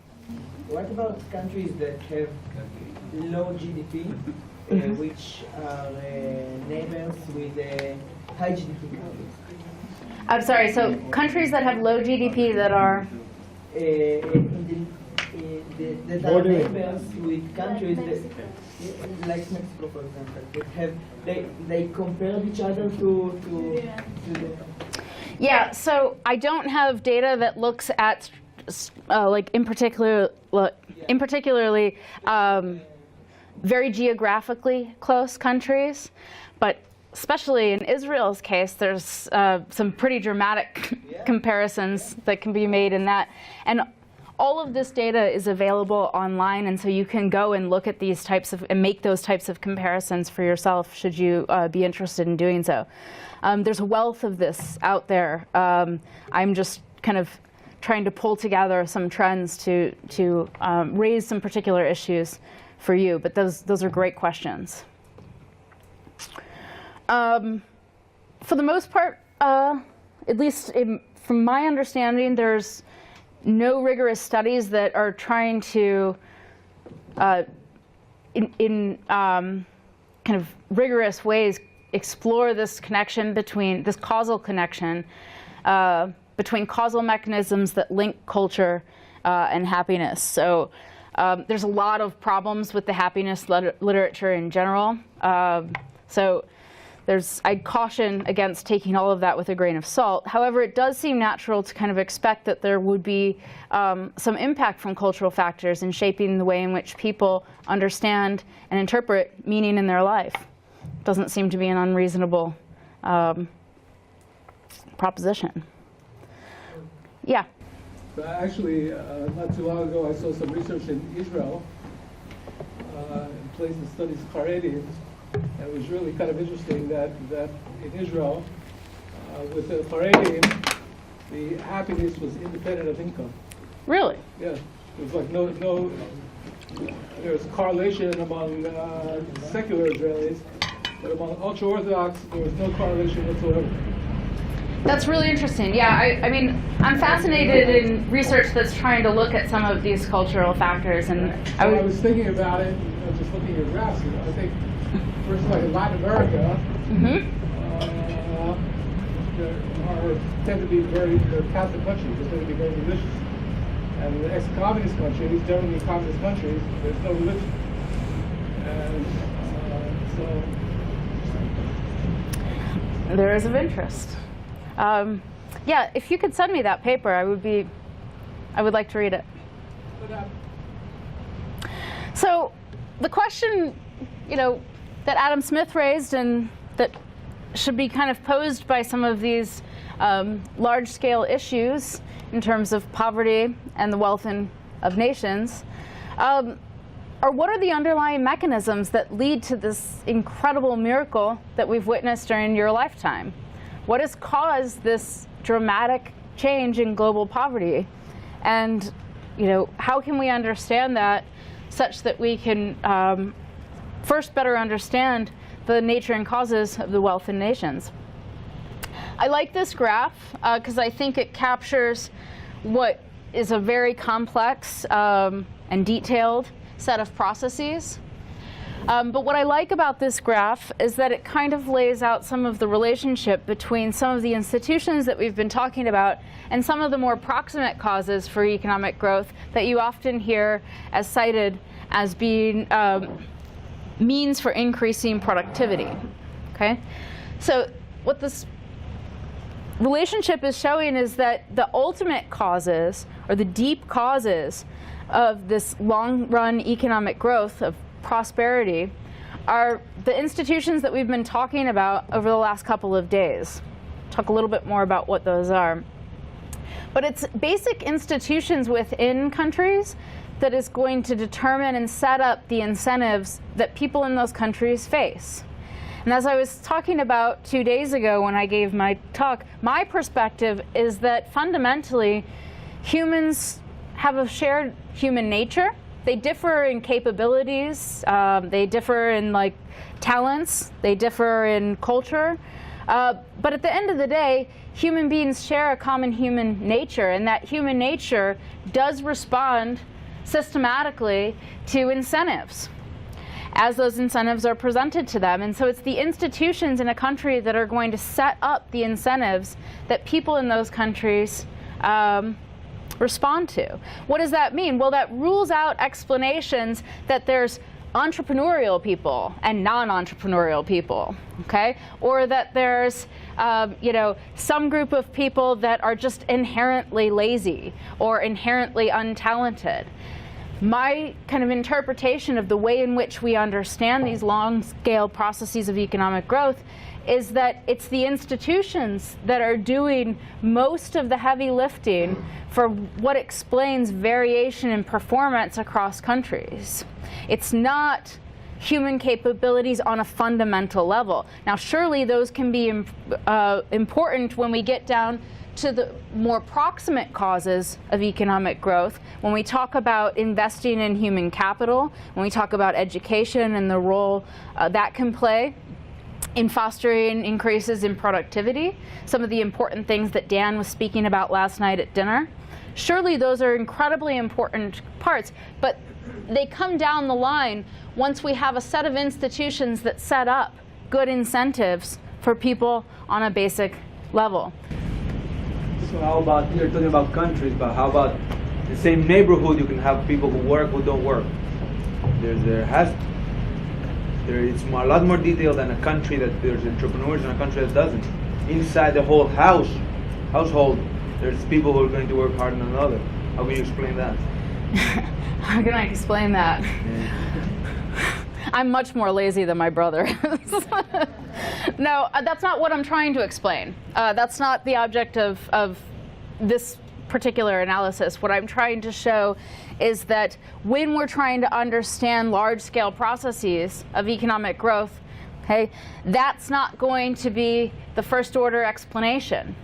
What about countries that have low GDP, which are neighbors with high GDP countries? I'm sorry, so countries that have low GDP that are? That are neighbors with countries that, like Mexico, for example, that have, they compare each other to the... Yeah, so I don't have data that looks at like in particularly very geographically close countries, but especially in Israel's case, there's some pretty dramatic comparisons that can be made in that. And all of this data is available online, and so you can go and look at these types of, and make those types of comparisons for yourself should you be interested in doing so. There's a wealth of this out there. I'm just kind of trying to pull together some trends to raise some particular issues for you, but those are great questions. For the most part, at least from my understanding, there's no rigorous studies that are trying to, in kind of rigorous ways, explore this connection between, this causal connection between causal mechanisms that link culture and happiness. So there's a lot of problems with the happiness literature in general. So I'd caution against taking all of that with a grain of salt. However, it does seem natural to kind of expect that there would be some impact from cultural factors in shaping the way in which people understand and interpret meaning in their life. Doesn't seem to be an unreasonable proposition. Yeah? Actually, not too long ago, I saw some research in Israel, in place that studies Haredim. It was really kind of interesting that in Israel, with the Haredim, the happiness was independent of income. Really? Yeah. There's like no there's correlation among secular Israelis, but among ultra-Orthodox, there was no correlation whatsoever. That's really interesting. Yeah, I mean, I'm fascinated in research that's trying to look at some of these cultural factors. And I was thinking about it, just looking at graphs, I think, first like in Latin America, tend to be they're Catholic countries, they tend to be very religious. And in the ex-communist countries, generally communist countries, there's no religion. And so... There is of interest. Yeah, if you could send me that paper, I would like to read it. So the question, that Adam Smith raised and that should be kind of posed by some of these large-scale issues in terms of poverty and the wealth of nations, are what are the underlying mechanisms that lead to this incredible miracle that we've witnessed during your lifetime? What has caused this dramatic change in global poverty? And how can we understand that such that we can first better understand the nature and causes of the wealth in nations? I like this graph because I think it captures what is a very complex and detailed set of processes. But what I like about this graph is that it kind of lays out some of the relationship between some of the institutions that we've been talking about and some of the more proximate causes for economic growth that you often hear as cited as being means for increasing productivity. Okay? So what this relationship is showing is that the ultimate causes, or the deep causes, of this long-run economic growth of prosperity are the institutions that we've been talking about over the last couple of days. Talk a little bit more about what those are. But it's basic institutions within countries that is going to determine and set up the incentives that people in those countries face. And as I was talking about 2 days ago when I gave my talk, my perspective is that fundamentally humans have a shared human nature. They differ in capabilities, they differ in talents, they differ in culture. But at the end of the day, human beings share a common human nature, and that human nature does respond systematically to incentives as those incentives are presented to them. And so it's the institutions in a country that are going to set up the incentives that people in those countries respond to. What does that mean? Well, that rules out explanations that there's entrepreneurial people and non-entrepreneurial people, okay? Or that there's some group of people that are just inherently lazy or inherently untalented. My kind of interpretation of the way in which we understand these long-scale processes of economic growth is that it's the institutions that are doing most of the heavy lifting for what explains variation in performance across countries. It's not human capabilities on a fundamental level. Now, surely those can be important when we get down to the more proximate causes of economic growth, when we talk about investing in human capital, when we talk about education and the role that can play in fostering increases in productivity, some of the important things that Dan was speaking about last night at dinner. Surely those are incredibly important parts, but they come down the line once we have a set of institutions that set up good incentives for people on a basic level. So how about, you're talking about countries, but how about the same neighborhood? You can have people who work, who don't work. It's a lot more detailed than a country that there's entrepreneurs and a country that doesn't. Inside the whole household, there's people who are going to work harder than another. How can you explain that? How can I explain that? Yeah. I'm much more lazy than my brother is. No, that's not what I'm trying to explain. That's not the object of this particular analysis. What I'm trying to show is that when we're trying to understand large-scale processes of economic growth, okay, that's not going to be the first-order explanation.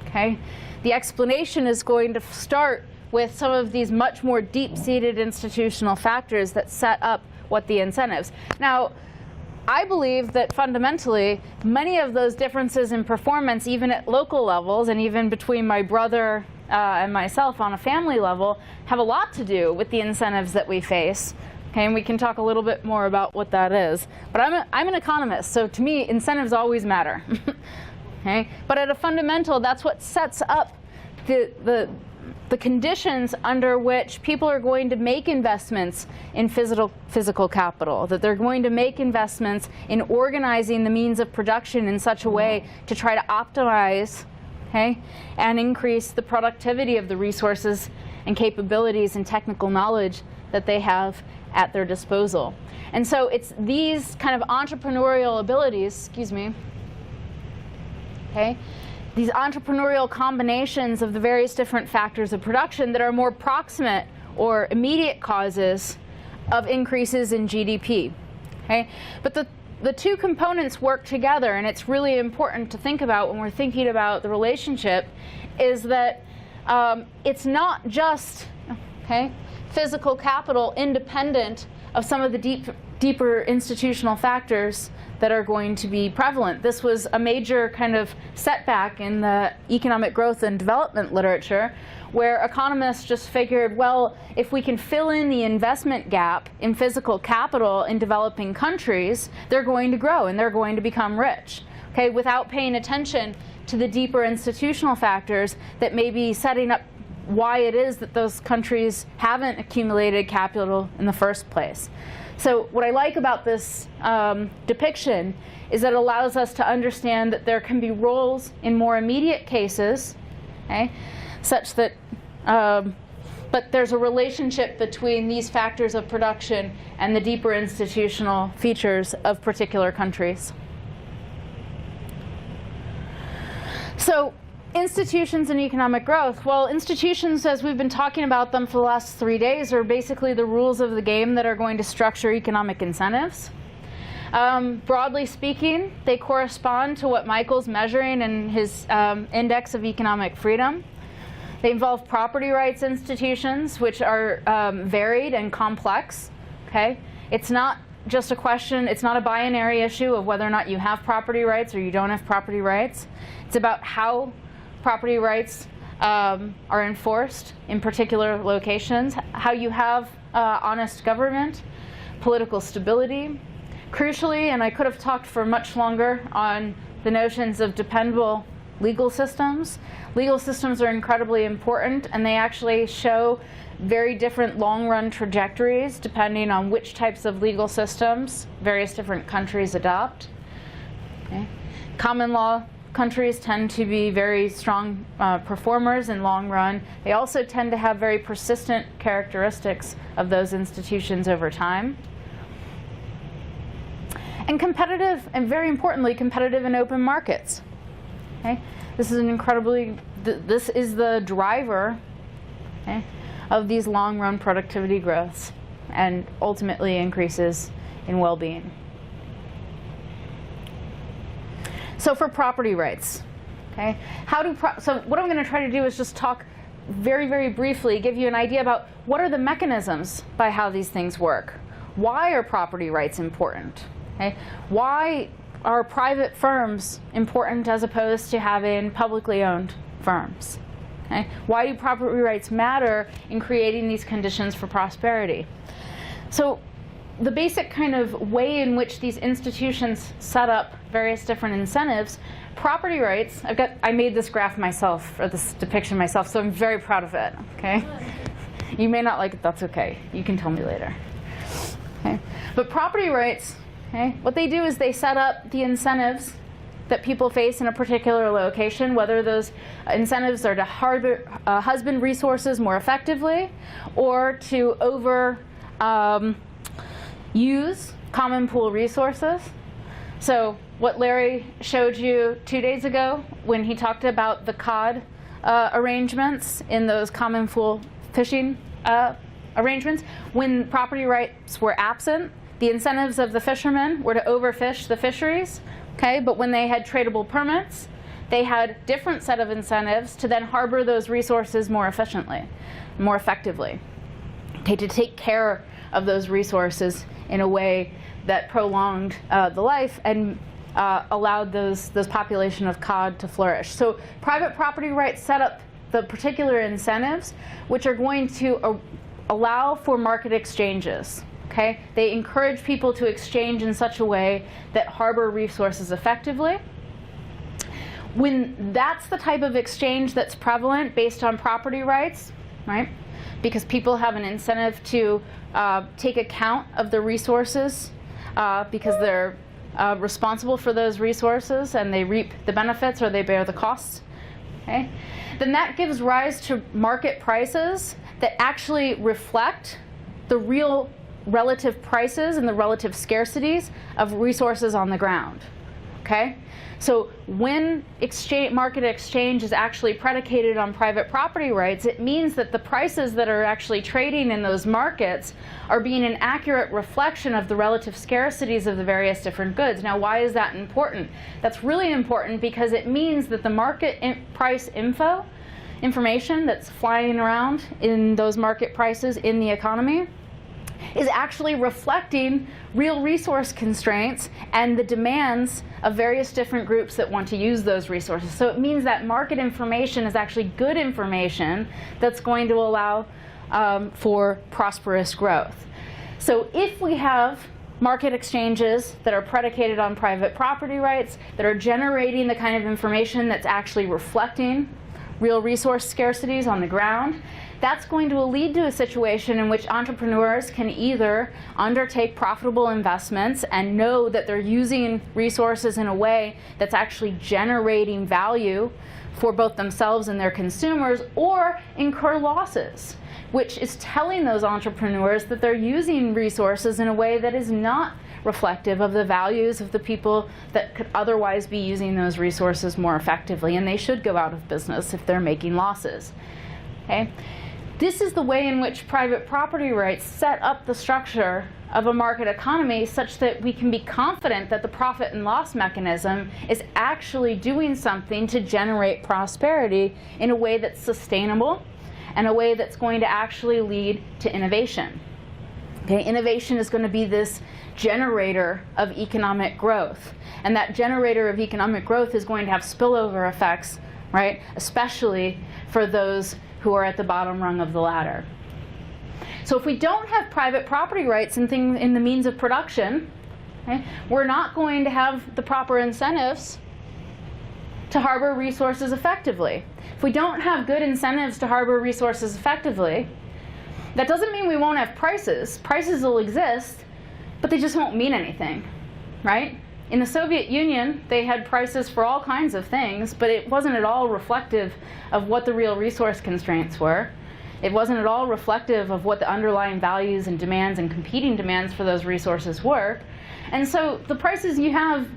Okay, the explanation is going to start with some of these much more deep-seated institutional factors that set up what the incentives. Now, I believe that fundamentally, many of those differences in performance, even at local levels and even between my brother and myself on a family level, have a lot to do with the incentives that we face. Okay, and we can talk a little bit more about what that is. But I'm an economist, so to me, incentives always matter. Okay, but at a fundamental, that's what sets up the conditions under which people are going to make investments in physical capital, that they're going to make investments in organizing the means of production in such a way to try to optimize, okay, and increase the productivity of the resources and capabilities and technical knowledge that they have at their disposal. And so it's these kind of entrepreneurial abilities, okay, these entrepreneurial combinations of the various different factors of production that are more proximate or immediate causes of increases in GDP. Okay? But the two components work together, and it's really important to think about when we're thinking about the relationship, is that it's not just physical capital independent of some of the deeper institutional factors that are going to be prevalent. This was a major kind of setback in the economic growth and development literature, where economists just figured, well, if we can fill in the investment gap in physical capital in developing countries, they're going to grow and they're going to become rich, without paying attention to the deeper institutional factors that may be setting up why it is that those countries haven't accumulated capital in the first place. So what I like about this depiction is that it allows us to understand that there can be roles in more immediate cases, such that, but there's a relationship between these factors of production and the deeper institutional features of particular countries. So institutions and economic growth. Well, institutions, as we've been talking about them for the last 3 days, are basically the rules of the game that are going to structure economic incentives. Broadly speaking, they correspond to what Michael's measuring in his index of economic freedom. They involve property rights institutions, which are varied and complex. It's not just a question, it's not a binary issue of whether or not you have property rights or you don't have property rights. It's about how property rights are enforced in particular locations, how you have honest government, political stability. Crucially, and I could have talked for much longer on the notions of dependable legal systems. Legal systems are incredibly important, and they actually show very different long-run trajectories depending on which types of legal systems various different countries adopt. Common law countries tend to be very strong performers in long run. They also tend to have very persistent characteristics of those institutions over time. And competitive, and very importantly, competitive and open markets. This is this is the driver of these long-run productivity growths and ultimately increases in well-being. So for property rights, so what I'm going to try to do is just talk very, very briefly, give you an idea about what are the mechanisms by how these things work. Why are property rights important? Why are private firms important as opposed to having publicly owned firms? Why do property rights matter in creating these conditions for prosperity? So the basic kind of way in which these institutions set up various different incentives, property rights, I made this graph myself, or this depiction myself, so I'm very proud of it, You may not like it, that's okay. You can tell me later. But property rights, what they do is they set up the incentives that people face in a particular location, whether those incentives are to husband resources more effectively or to use common pool resources. So what Larry showed you 2 days ago when he talked about the cod arrangements in those common pool fishing arrangements, when property rights were absent, the incentives of the fishermen were to overfish the fisheries, but when they had tradable permits, they had different set of incentives to then harbor those resources more efficiently, more effectively, to take care of those resources in a way that prolonged the life and allowed those population of cod to flourish. So private property rights set up the particular incentives which are going to allow for market exchanges. They encourage people to exchange in such a way that harbor resources effectively. When that's the type of exchange that's prevalent based on property rights, because people have an incentive to take account of the resources because they're responsible for those resources and they reap the benefits or they bear the costs, then that gives rise to market prices that actually reflect the real relative prices and the relative scarcities of resources on the ground. Okay? So when market exchange is actually predicated on private property rights, it means that the prices that are actually trading in those markets are being an accurate reflection of the relative scarcities of the various different goods. Now, why is that important? That's really important because it means that the market price information that's flying around in those market prices in the economy is actually reflecting real resource constraints and the demands of various different groups that want to use those resources. So it means that market information is actually good information that's going to allow for prosperous growth. So if we have market exchanges that are predicated on private property rights, that are generating the kind of information that's actually reflecting real resource scarcities on the ground, that's going to lead to a situation in which entrepreneurs can either undertake profitable investments and know that they're using resources in a way that's actually generating value for both themselves and their consumers, or incur losses, which is telling those entrepreneurs that they're using resources in a way that is not reflective of the values of the people that could otherwise be using those resources more effectively, and they should go out of business if they're making losses. Okay? This is the way in which private property rights set up the structure of a market economy such that we can be confident that the profit and loss mechanism is actually doing something to generate prosperity in a way that's sustainable and a way that's going to actually lead to innovation. Okay? Innovation is going to be this generator of economic growth, and that generator of economic growth is going to have spillover effects, right? Especially for those who are at the bottom rung of the ladder. So if we don't have private property rights in the means of production, okay, we're not going to have the proper incentives to harbor resources effectively. If we don't have good incentives to harbor resources effectively, that doesn't mean we won't have prices. Prices will exist, but they just won't mean anything, right? In the Soviet Union, they had prices for all kinds of things, but it wasn't at all reflective of what the real resource constraints were. It wasn't at all reflective of what the underlying values and demands and competing demands for those resources were. And so the prices you have,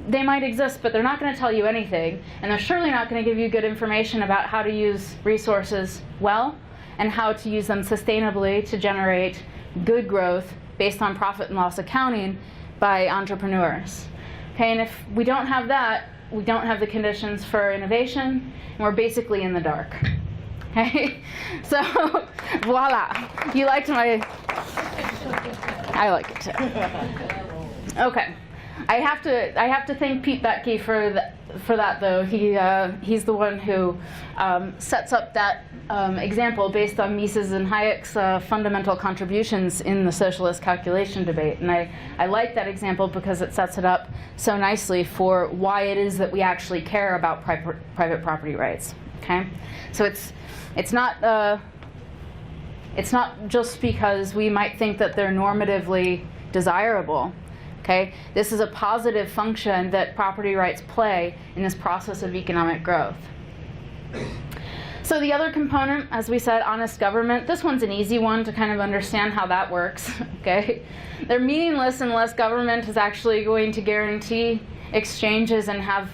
they might exist, but they're not going to tell you anything, and they're surely not going to give you good information about how to use resources well and how to use them sustainably to generate good growth based on profit and loss accounting by entrepreneurs. Okay, and if we don't have that, we don't have the conditions for innovation, and we're basically in the dark. Okay, so voila, you liked my, I like it too. Okay, I have to thank Pete Boettke for that though. He's the one who sets up that example based on Mises and Hayek's fundamental contributions in the socialist calculation debate. And I like that example because it sets it up so nicely for why it is that we actually care about private property rights. Okay, so it's not just because we might think that they're normatively desirable. Okay, this is a positive function that property rights play in this process of economic growth. So the other component, as we said, honest government. This one's an easy one to kind of understand how that works. Okay, they're meaningless unless government is actually going to guarantee exchanges and have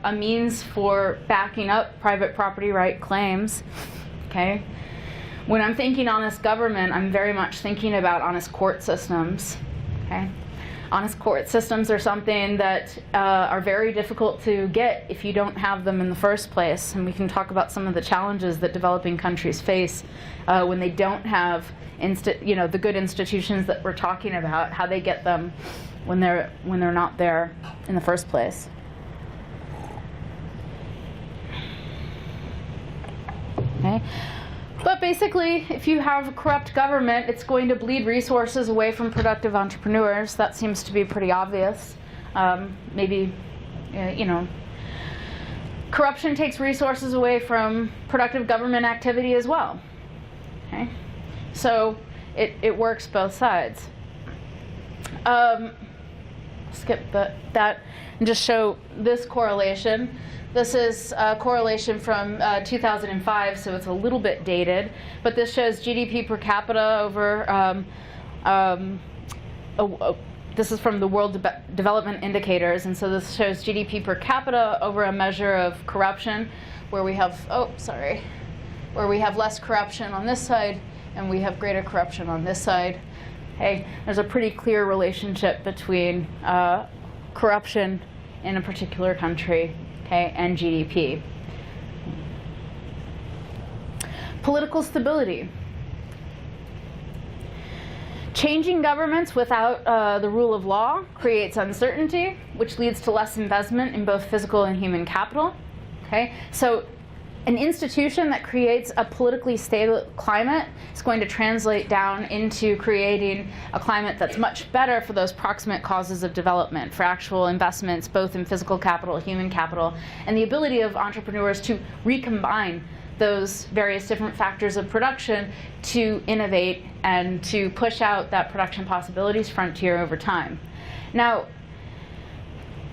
a means for backing up private property right claims. Okay, when I'm thinking honest government, I'm very much thinking about honest court systems. Okay. Honest court systems are something that are very difficult to get if you don't have them in the first place. And we can talk about some of the challenges that developing countries face when they don't have the good institutions that we're talking about, how they get them when they're not there in the first place. Okay. But basically, if you have a corrupt government, it's going to bleed resources away from productive entrepreneurs. That seems to be pretty obvious. Corruption takes resources away from productive government activity as well. Okay? So it works both sides. Skip that and just show this correlation. This is a correlation from 2005, so it's a little bit dated, but this shows GDP per capita over this is from the World Development Indicators, and so this shows GDP per capita over a measure of corruption, where we have, where we have less corruption on this side, and we have greater corruption on this side. Okay, there's a pretty clear relationship between corruption in a particular country, okay, and GDP. Political stability. Changing governments without the rule of law creates uncertainty, which leads to less investment in both physical and human capital. Okay, so an institution that creates a politically stable climate is going to translate down into creating a climate that's much better for those proximate causes of development, for actual investments, both in physical capital, human capital, and the ability of entrepreneurs to recombine those various different factors of production to innovate and to push out that production possibilities frontier over time. Now,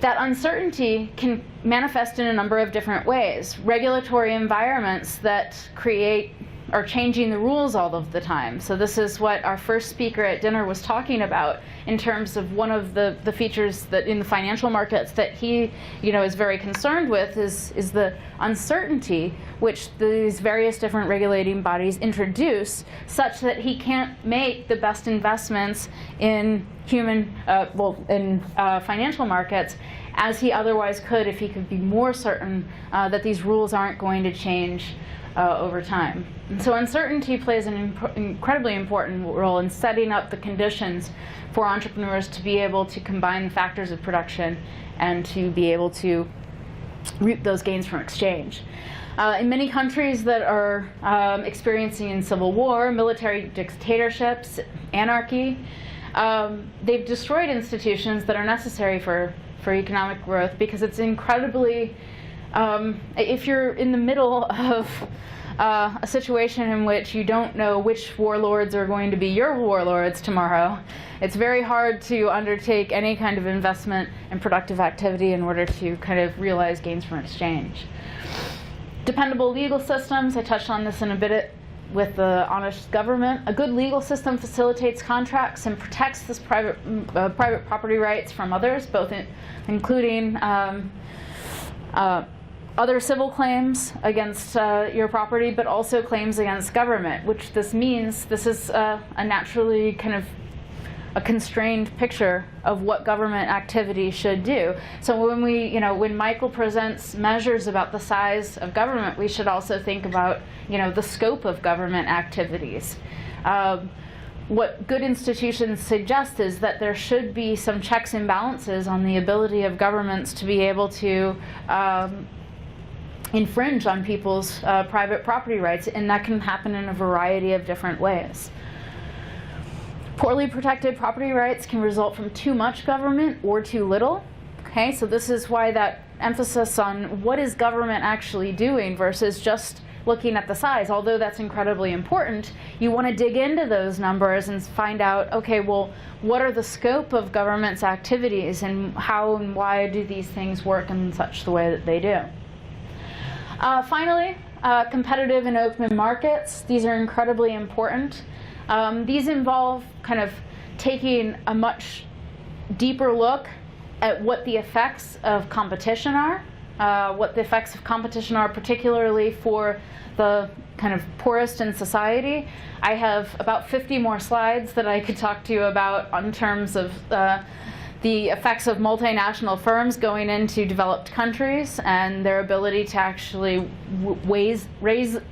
that uncertainty can manifest in a number of different ways. Regulatory environments that are changing the rules all of the time. So this is what our first speaker at dinner was talking about in terms of one of the features that in the financial markets that he is very concerned with is the uncertainty which these various different regulating bodies introduce, such that he can't make the best investments in financial markets as he otherwise could if he could be more certain that these rules aren't going to change over time. And so uncertainty plays an incredibly important role in setting up the conditions for entrepreneurs to be able to combine the factors of production and to be able to reap those gains from exchange. In many countries that are experiencing civil war, military dictatorships, anarchy, they've destroyed institutions that are necessary for economic growth, because it's incredibly, if you're in the middle of a situation in which you don't know which warlords are going to be your warlords tomorrow, it's very hard to undertake any kind of investment and productive activity in order to kind of realize gains from exchange. Dependable legal systems, I touched on this in a bit with the honest government. A good legal system facilitates contracts and protects this private property rights from others, both including other civil claims against your property, but also claims against government, which this means this is a naturally kind of a constrained picture of what government activity should do. So when when Michael presents measures about the size of government, we should also think about, the scope of government activities. What good institutions suggest is that there should be some checks and balances on the ability of governments to be able to infringe on people's private property rights, and that can happen in a variety of different ways. Poorly protected property rights can result from too much government or too little. Okay, so this is why that emphasis on what is government actually doing versus just looking at the size. Although that's incredibly important, you want to dig into those numbers and find out, okay, well, what are the scope of government's activities, and how and why do these things work in such the way that they do. Finally, competitive and open markets. These are incredibly important. These involve kind of taking a much deeper look at what the effects of competition are, particularly for the kind of poorest in society. I have about 50 more slides that I could talk to you about in terms of the effects of multinational firms going into developed countries and their ability to actually raise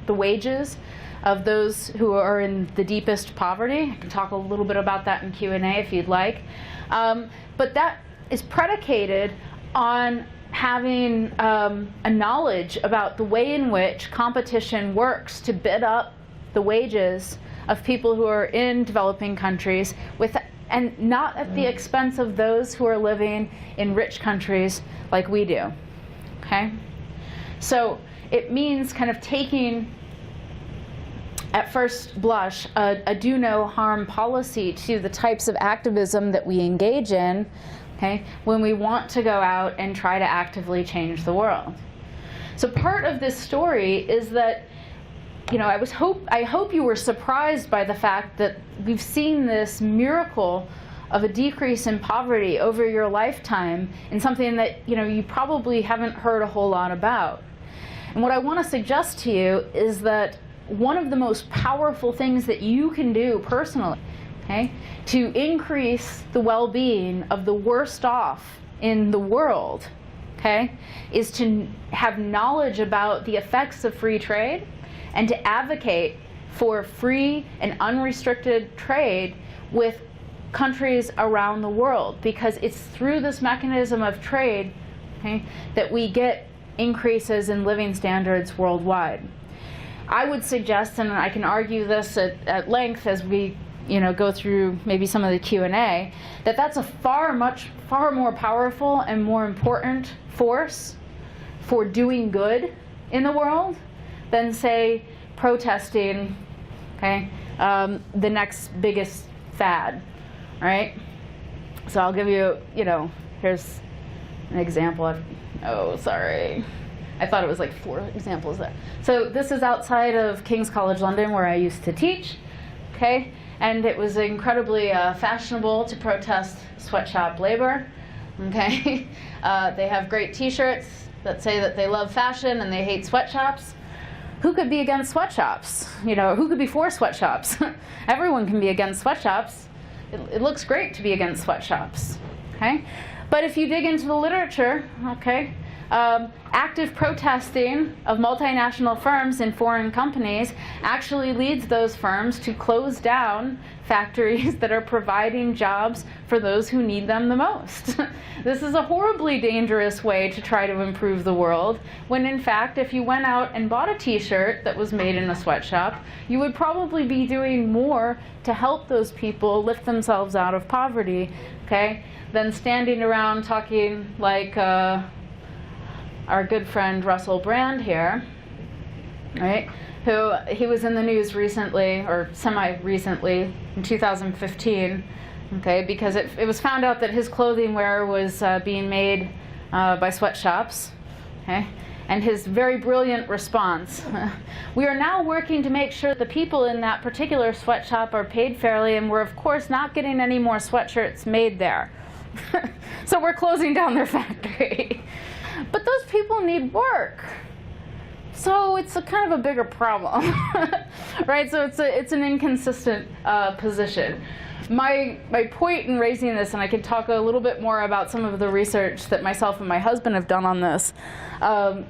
the wages of those who are in the deepest poverty. I can talk a little bit about that in Q&A if you'd like. But that is predicated on having a knowledge about the way in which competition works to bid up the wages of people who are in developing countries, and not at the expense of those who are living in rich countries like we do. Okay? So it means kind of taking, at first blush, a do no harm policy to the types of activism that we engage in, okay, when we want to go out and try to actively change the world. So part of this story is that, I hope you were surprised by the fact that we've seen this miracle of a decrease in poverty over your lifetime in something that you probably haven't heard a whole lot about. And what I want to suggest to you is that one of the most powerful things that you can do personally, okay, to increase the well-being of the worst off in the world, okay, is to have knowledge about the effects of free trade and to advocate for free and unrestricted trade with countries around the world, because it's through this mechanism of trade, okay, that we get increases in living standards worldwide. I would suggest, and I can argue this at length as we go through maybe some of the Q&A, that that's a far more powerful and more important force for doing good in the world than, say, protesting, okay, the next biggest fad, right? So I'll give you, here's an example. Oh, sorry. I thought it was like 4 examples there. So this is outside of King's College London, where I used to teach, okay? And it was incredibly fashionable to protest sweatshop labor, okay? They have great t-shirts that say that they love fashion and they hate sweatshops. Who could be against sweatshops? Who could be for sweatshops? Everyone can be against sweatshops. It looks great to be against sweatshops, okay? But if you dig into the literature, okay, active protesting of multinational firms and foreign companies actually leads those firms to close down factories that are providing jobs for those who need them the most. This is a horribly dangerous way to try to improve the world, when in fact, if you went out and bought a t-shirt that was made in a sweatshop, you would probably be doing more to help those people lift themselves out of poverty, okay, than standing around talking like our good friend Russell Brand here, right? He was in the news recently, or semi-recently, in 2015, okay, because it was found out that his clothing wear was being made by sweatshops, okay? And his very brilliant response: we are now working to make sure the people in that particular sweatshop are paid fairly, and we're of course not getting any more sweatshirts made there. So we're closing down their factory. But those people need work. So it's a kind of a bigger problem, right? So it's an inconsistent position. My point in raising this, and I can talk a little bit more about some of the research that myself and my husband have done on this,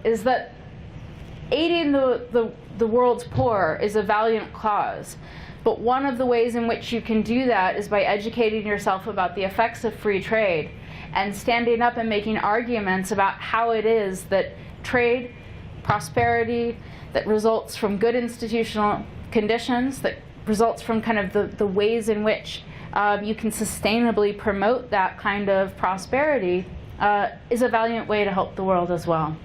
is that aiding the world's poor is a valiant cause. But one of the ways in which you can do that is by educating yourself about the effects of free trade and standing up and making arguments about how it is that trade, prosperity, that results from good institutional conditions, that results from kind of the ways in which you can sustainably promote that kind of prosperity, is a valiant way to help the world as well.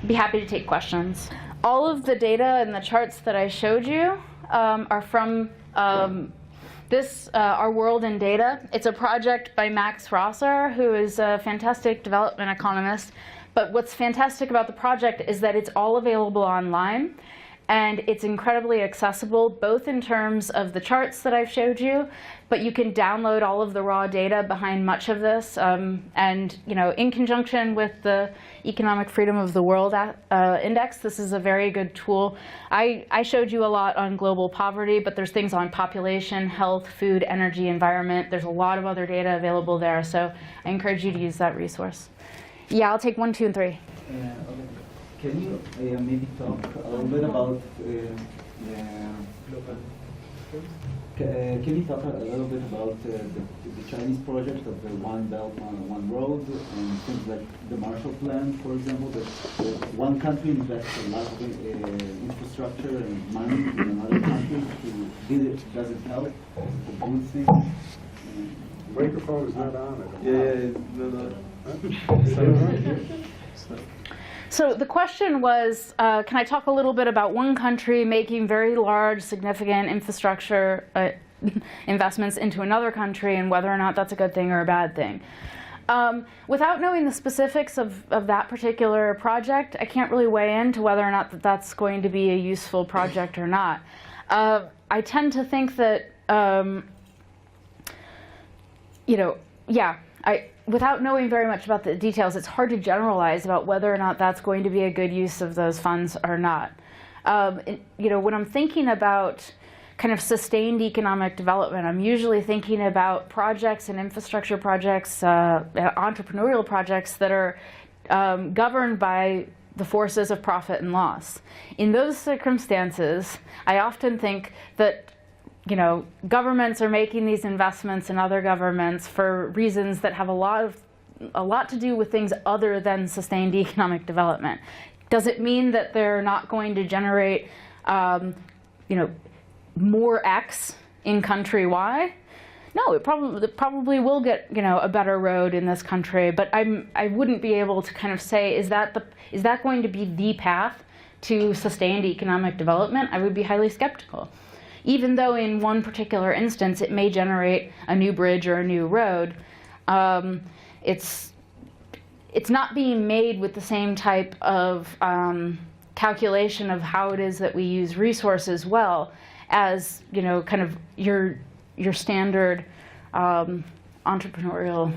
I'd be happy to take questions. All of the data and the charts that I showed you are from Our World in Data. It's a project by Max Rosser, who is a fantastic development economist. But what's fantastic about the project is that it's all available online, and it's incredibly accessible, both in terms of the charts that I've showed you, but you can download all of the raw data behind much of this, and in conjunction with the Economic Freedom of the World Index, this is a very good tool. I showed you a lot on global poverty, but there's things on population, health, food, energy, environment. There's a lot of other data available there, so I encourage you to use that resource. Yeah, I'll take 1, 2, and 3. Can you maybe talk a little bit about can you talk a little bit about the Chinese project of the One Belt, One Road, and things like the Marshall Plan, for example, that one country invests a lot of infrastructure and money in another country does it help to do things? Microphone is not on. So the question was, can I talk a little bit about one country making very large, significant infrastructure investments into another country, and whether or not that's a good thing or a bad thing? Without knowing the specifics of that particular project, I can't really weigh into whether or not that's going to be a useful project or not. I tend to think that without knowing very much about the details, it's hard to generalize about whether or not that's going to be a good use of those funds or not. When I'm thinking about kind of sustained economic development, I'm usually thinking about projects and infrastructure projects, entrepreneurial projects that are governed by the forces of profit and loss. In those circumstances, I often think that governments are making these investments in other governments for reasons that have a lot to do with things other than sustained economic development. Does it mean that they're not going to generate, more X in country Y? No, it probably will get a better road in this country, but I wouldn't be able to kind of say, is that going to be the path to sustained economic development? I would be highly skeptical. Even though in one particular instance it may generate a new bridge or a new road, it's not being made with the same type of calculation of how it is that we use resources well as kind of your standard entrepreneurial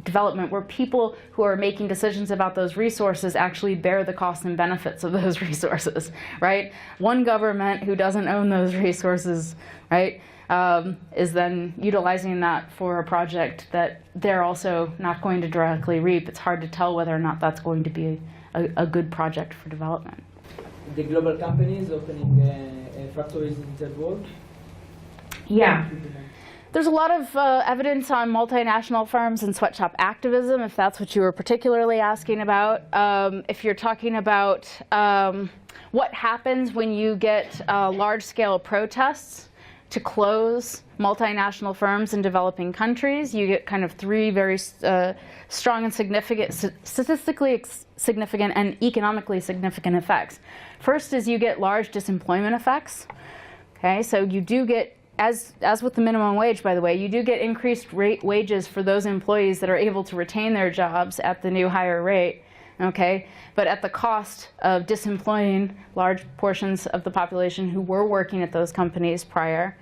development, where people who are making decisions about those resources actually bear the costs and benefits of those resources, right? One government who doesn't own those resources, right, is then utilizing that for a project that they're also not going to directly reap. It's hard to tell whether or not that's going to be a good project for development. The global companies opening factories in the world? Yeah. There's a lot of evidence on multinational firms and sweatshop activism, if that's what you were particularly asking about. If you're talking about what happens when you get large-scale protests to close multinational firms in developing countries, you get kind of three very strong and significant, statistically significant and economically significant effects. First is you get large disemployment effects. Okay, so you do get, as with the minimum wage, by the way, you do get increased wages for those employees that are able to retain their jobs at the new higher rate, okay? But at the cost of disemploying large portions of the population who were working at those companies prior.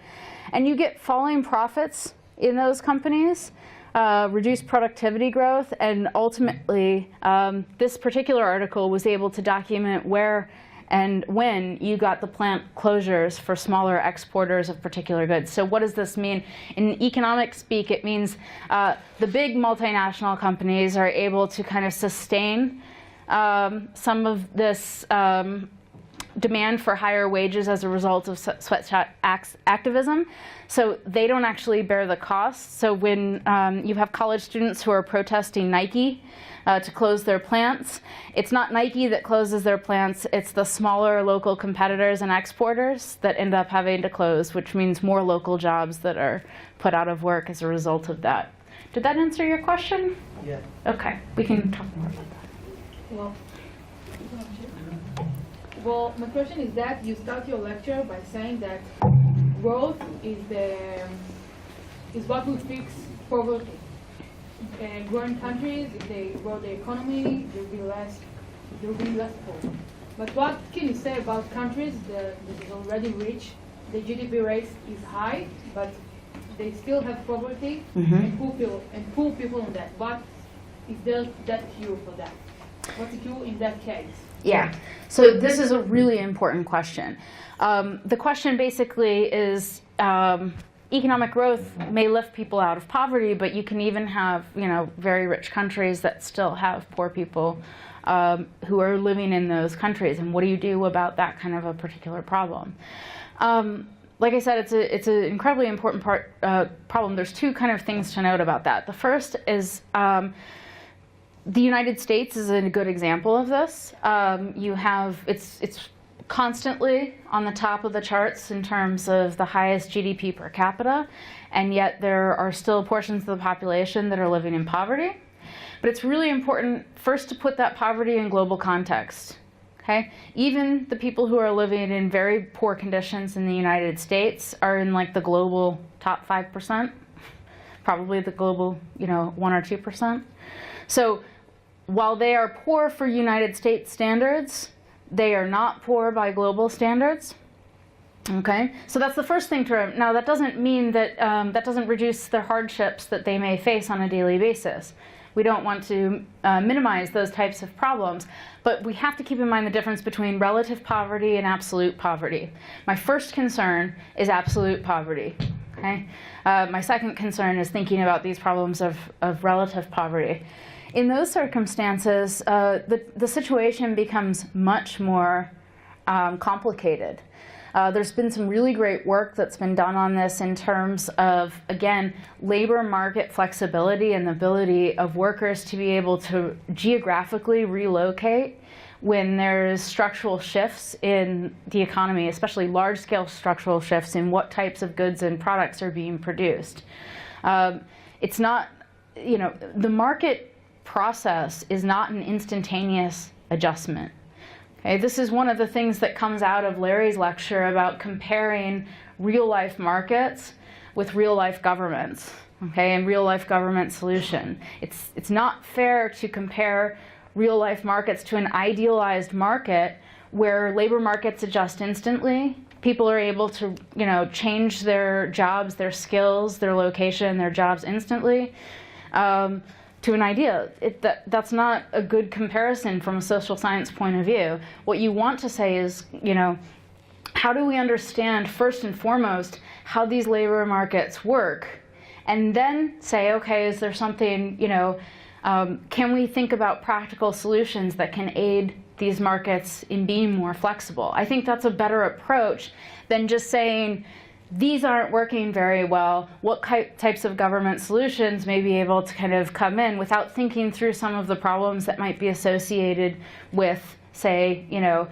And you get falling profits in those companies, reduced productivity growth, and ultimately, this particular article was able to document where and when you got the plant closures for smaller exporters of particular goods. So what does this mean? In economic speak, it means the big multinational companies are able to kind of sustain some of this demand for higher wages as a result of sweatshop activism. So they don't actually bear the cost. So when you have college students who are protesting Nike to close their plants, it's not Nike that closes their plants, it's the smaller local competitors and exporters that end up having to close, which means more local jobs that are put out of work as a result of that. Did that answer your question? Yeah. Okay, we can talk more about that. Well, my question is that you start your lecture by saying that growth is what will fix poverty. Growing countries, if they grow the economy, there will be less poor. But what can you say about countries that is already rich? The GDP rate is high, but they still have poverty and poor people in that. What is there that cure for that? What's the cure in that case? Yeah, so this is a really important question. The question basically is, economic growth may lift people out of poverty, but you can even have, very rich countries that still have poor people who are living in those countries. And what do you do about that kind of a particular problem? Like I said, it's an incredibly important problem. There's two kind of things to note about that. The first is the United States is a good example of this. It's constantly on the top of the charts in terms of the highest GDP per capita, and yet there are still portions of the population that are living in poverty. But it's really important first to put that poverty in global context. Okay? Even the people who are living in very poor conditions in the United States are in like the global top 5%, probably the global 1 or 2%. So while they are poor for United States standards, they are not poor by global standards. Okay, so that's the first thing to remember. Now that doesn't mean that that doesn't reduce the hardships that they may face on a daily basis. We don't want to minimize those types of problems, but we have to keep in mind the difference between relative poverty and absolute poverty. My first concern is absolute poverty. Okay, my second concern is thinking about these problems of relative poverty. In those circumstances, the situation becomes much more complicated. There's been some really great work that's been done on this in terms of, again, labor market flexibility and the ability of workers to be able to geographically relocate when there's structural shifts in the economy, especially large-scale structural shifts in what types of goods and products are being produced. It's not, you know, the market process is not an instantaneous adjustment. Okay, this is one of the things that comes out of Larry's lecture about comparing real-life markets with real-life governments, okay, and real-life government solution. It's not fair to compare real-life markets to an idealized market where labor markets adjust instantly. People are able to, you know, change their jobs, their skills, their location, their jobs instantly. To an idea. That's not a good comparison from a social science point of view. What you want to say is, you know, how do we understand first and foremost how these labor markets work, and then say, okay, is there something, you know, can we think about practical solutions that can aid these markets in being more flexible? I think that's a better approach than just saying, these aren't working very well, what types of government solutions may be able to kind of come in without thinking through some of the problems that might be associated with, say, you know,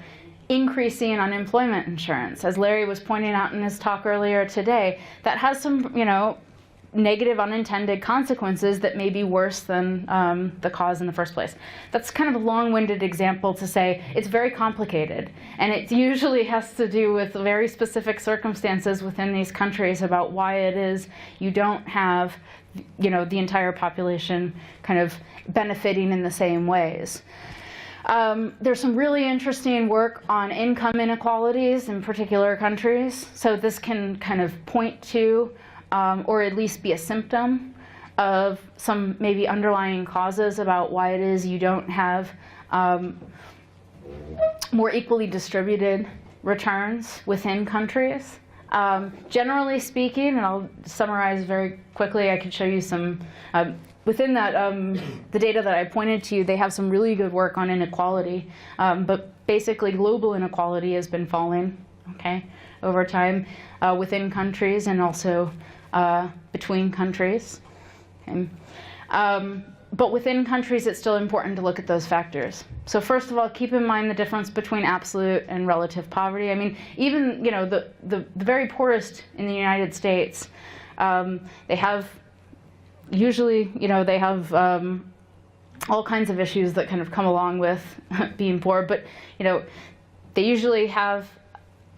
increasing unemployment insurance. As Larry was pointing out in his talk earlier today, that has some, you know, negative unintended consequences that may be worse than the cause in the first place. That's kind of a long-winded example to say it's very complicated, and it usually has to do with very specific circumstances within these countries about why it is you don't have, you know, the entire population kind of benefiting in the same ways. There's some really interesting work on income inequalities in particular countries, so this can kind of point to or at least be a symptom of some maybe underlying causes about why it is you don't have more equally distributed returns within countries. Generally speaking, and I'll summarize very quickly, I could show you some, within that, the data that I pointed to, they have some really good work on inequality, but basically global inequality has been falling, okay, over time within countries and also between countries. Okay. But within countries, it's still important to look at those factors. So first of all, keep in mind the difference between absolute and relative poverty. I mean, even, you know, the very poorest in the United States, they have usually, you know, they have all kinds of issues that kind of come along with being poor. But, you know, they usually have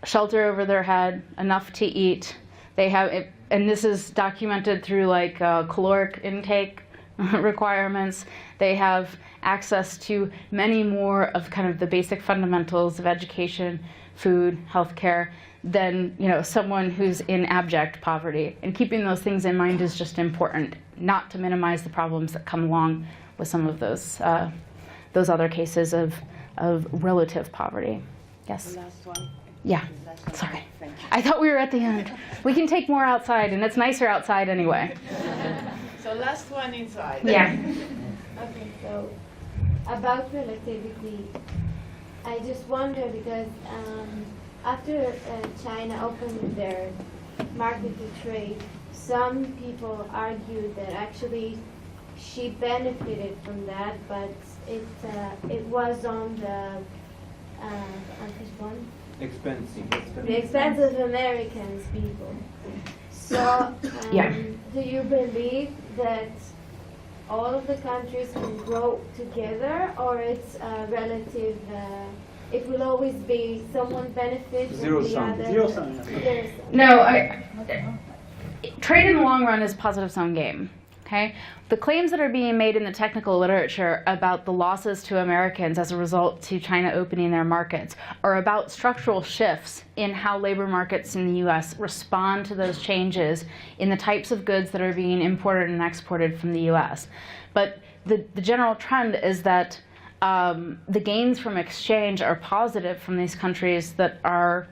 shelter over their head, enough to eat. They have, and this is documented through like caloric intake requirements. They have access to many more of kind of the basic fundamentals of education, food, healthcare than, you know, someone who's in abject poverty. And keeping those things in mind is just important, not to minimize the problems that come along with some of those other cases of relative poverty. Yes. The last one. Yeah. Sorry. I thought we were at the end. We can take more outside, and it's nicer outside anyway. So last one inside. Yeah. Okay, so about relativity, I just wonder because after China opened their market to trade, some people argued that actually she benefited from that, but it was on the the expense of Americans people. So do you believe that all of the countries can grow together, or it's relative? It will always be someone benefits Zero and the sum. other. Zero sum. Zero sum. No, trade in the long run is positive sum game. Okay? The claims that are being made in the technical literature about the losses to Americans as a result to China opening their markets are about structural shifts in how labor markets in the US respond to those changes in the types of goods that are being imported and exported from the US. But the general trend is that the gains from exchange are positive from these countries that are,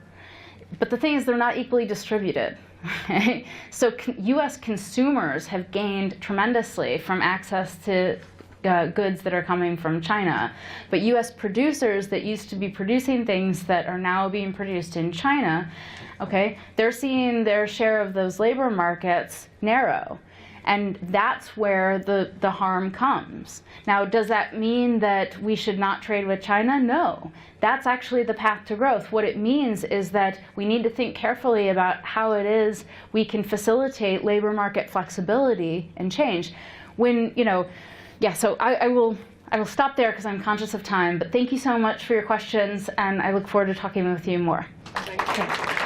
but the thing is they're not equally distributed. Okay? So US consumers have gained tremendously from access to goods that are coming from China. But US producers that used to be producing things that are now being produced in China, okay, they're seeing their share of those labor markets narrow. And that's where the harm comes. Now, does that mean that we should not trade with China? No. That's actually the path to growth. What it means is that we need to think carefully about how it is we can facilitate labor market flexibility and change. When, you know, yeah, so I will stop there because I'm conscious of time, but thank you so much for your questions, and I look forward to talking with you more. Thank you.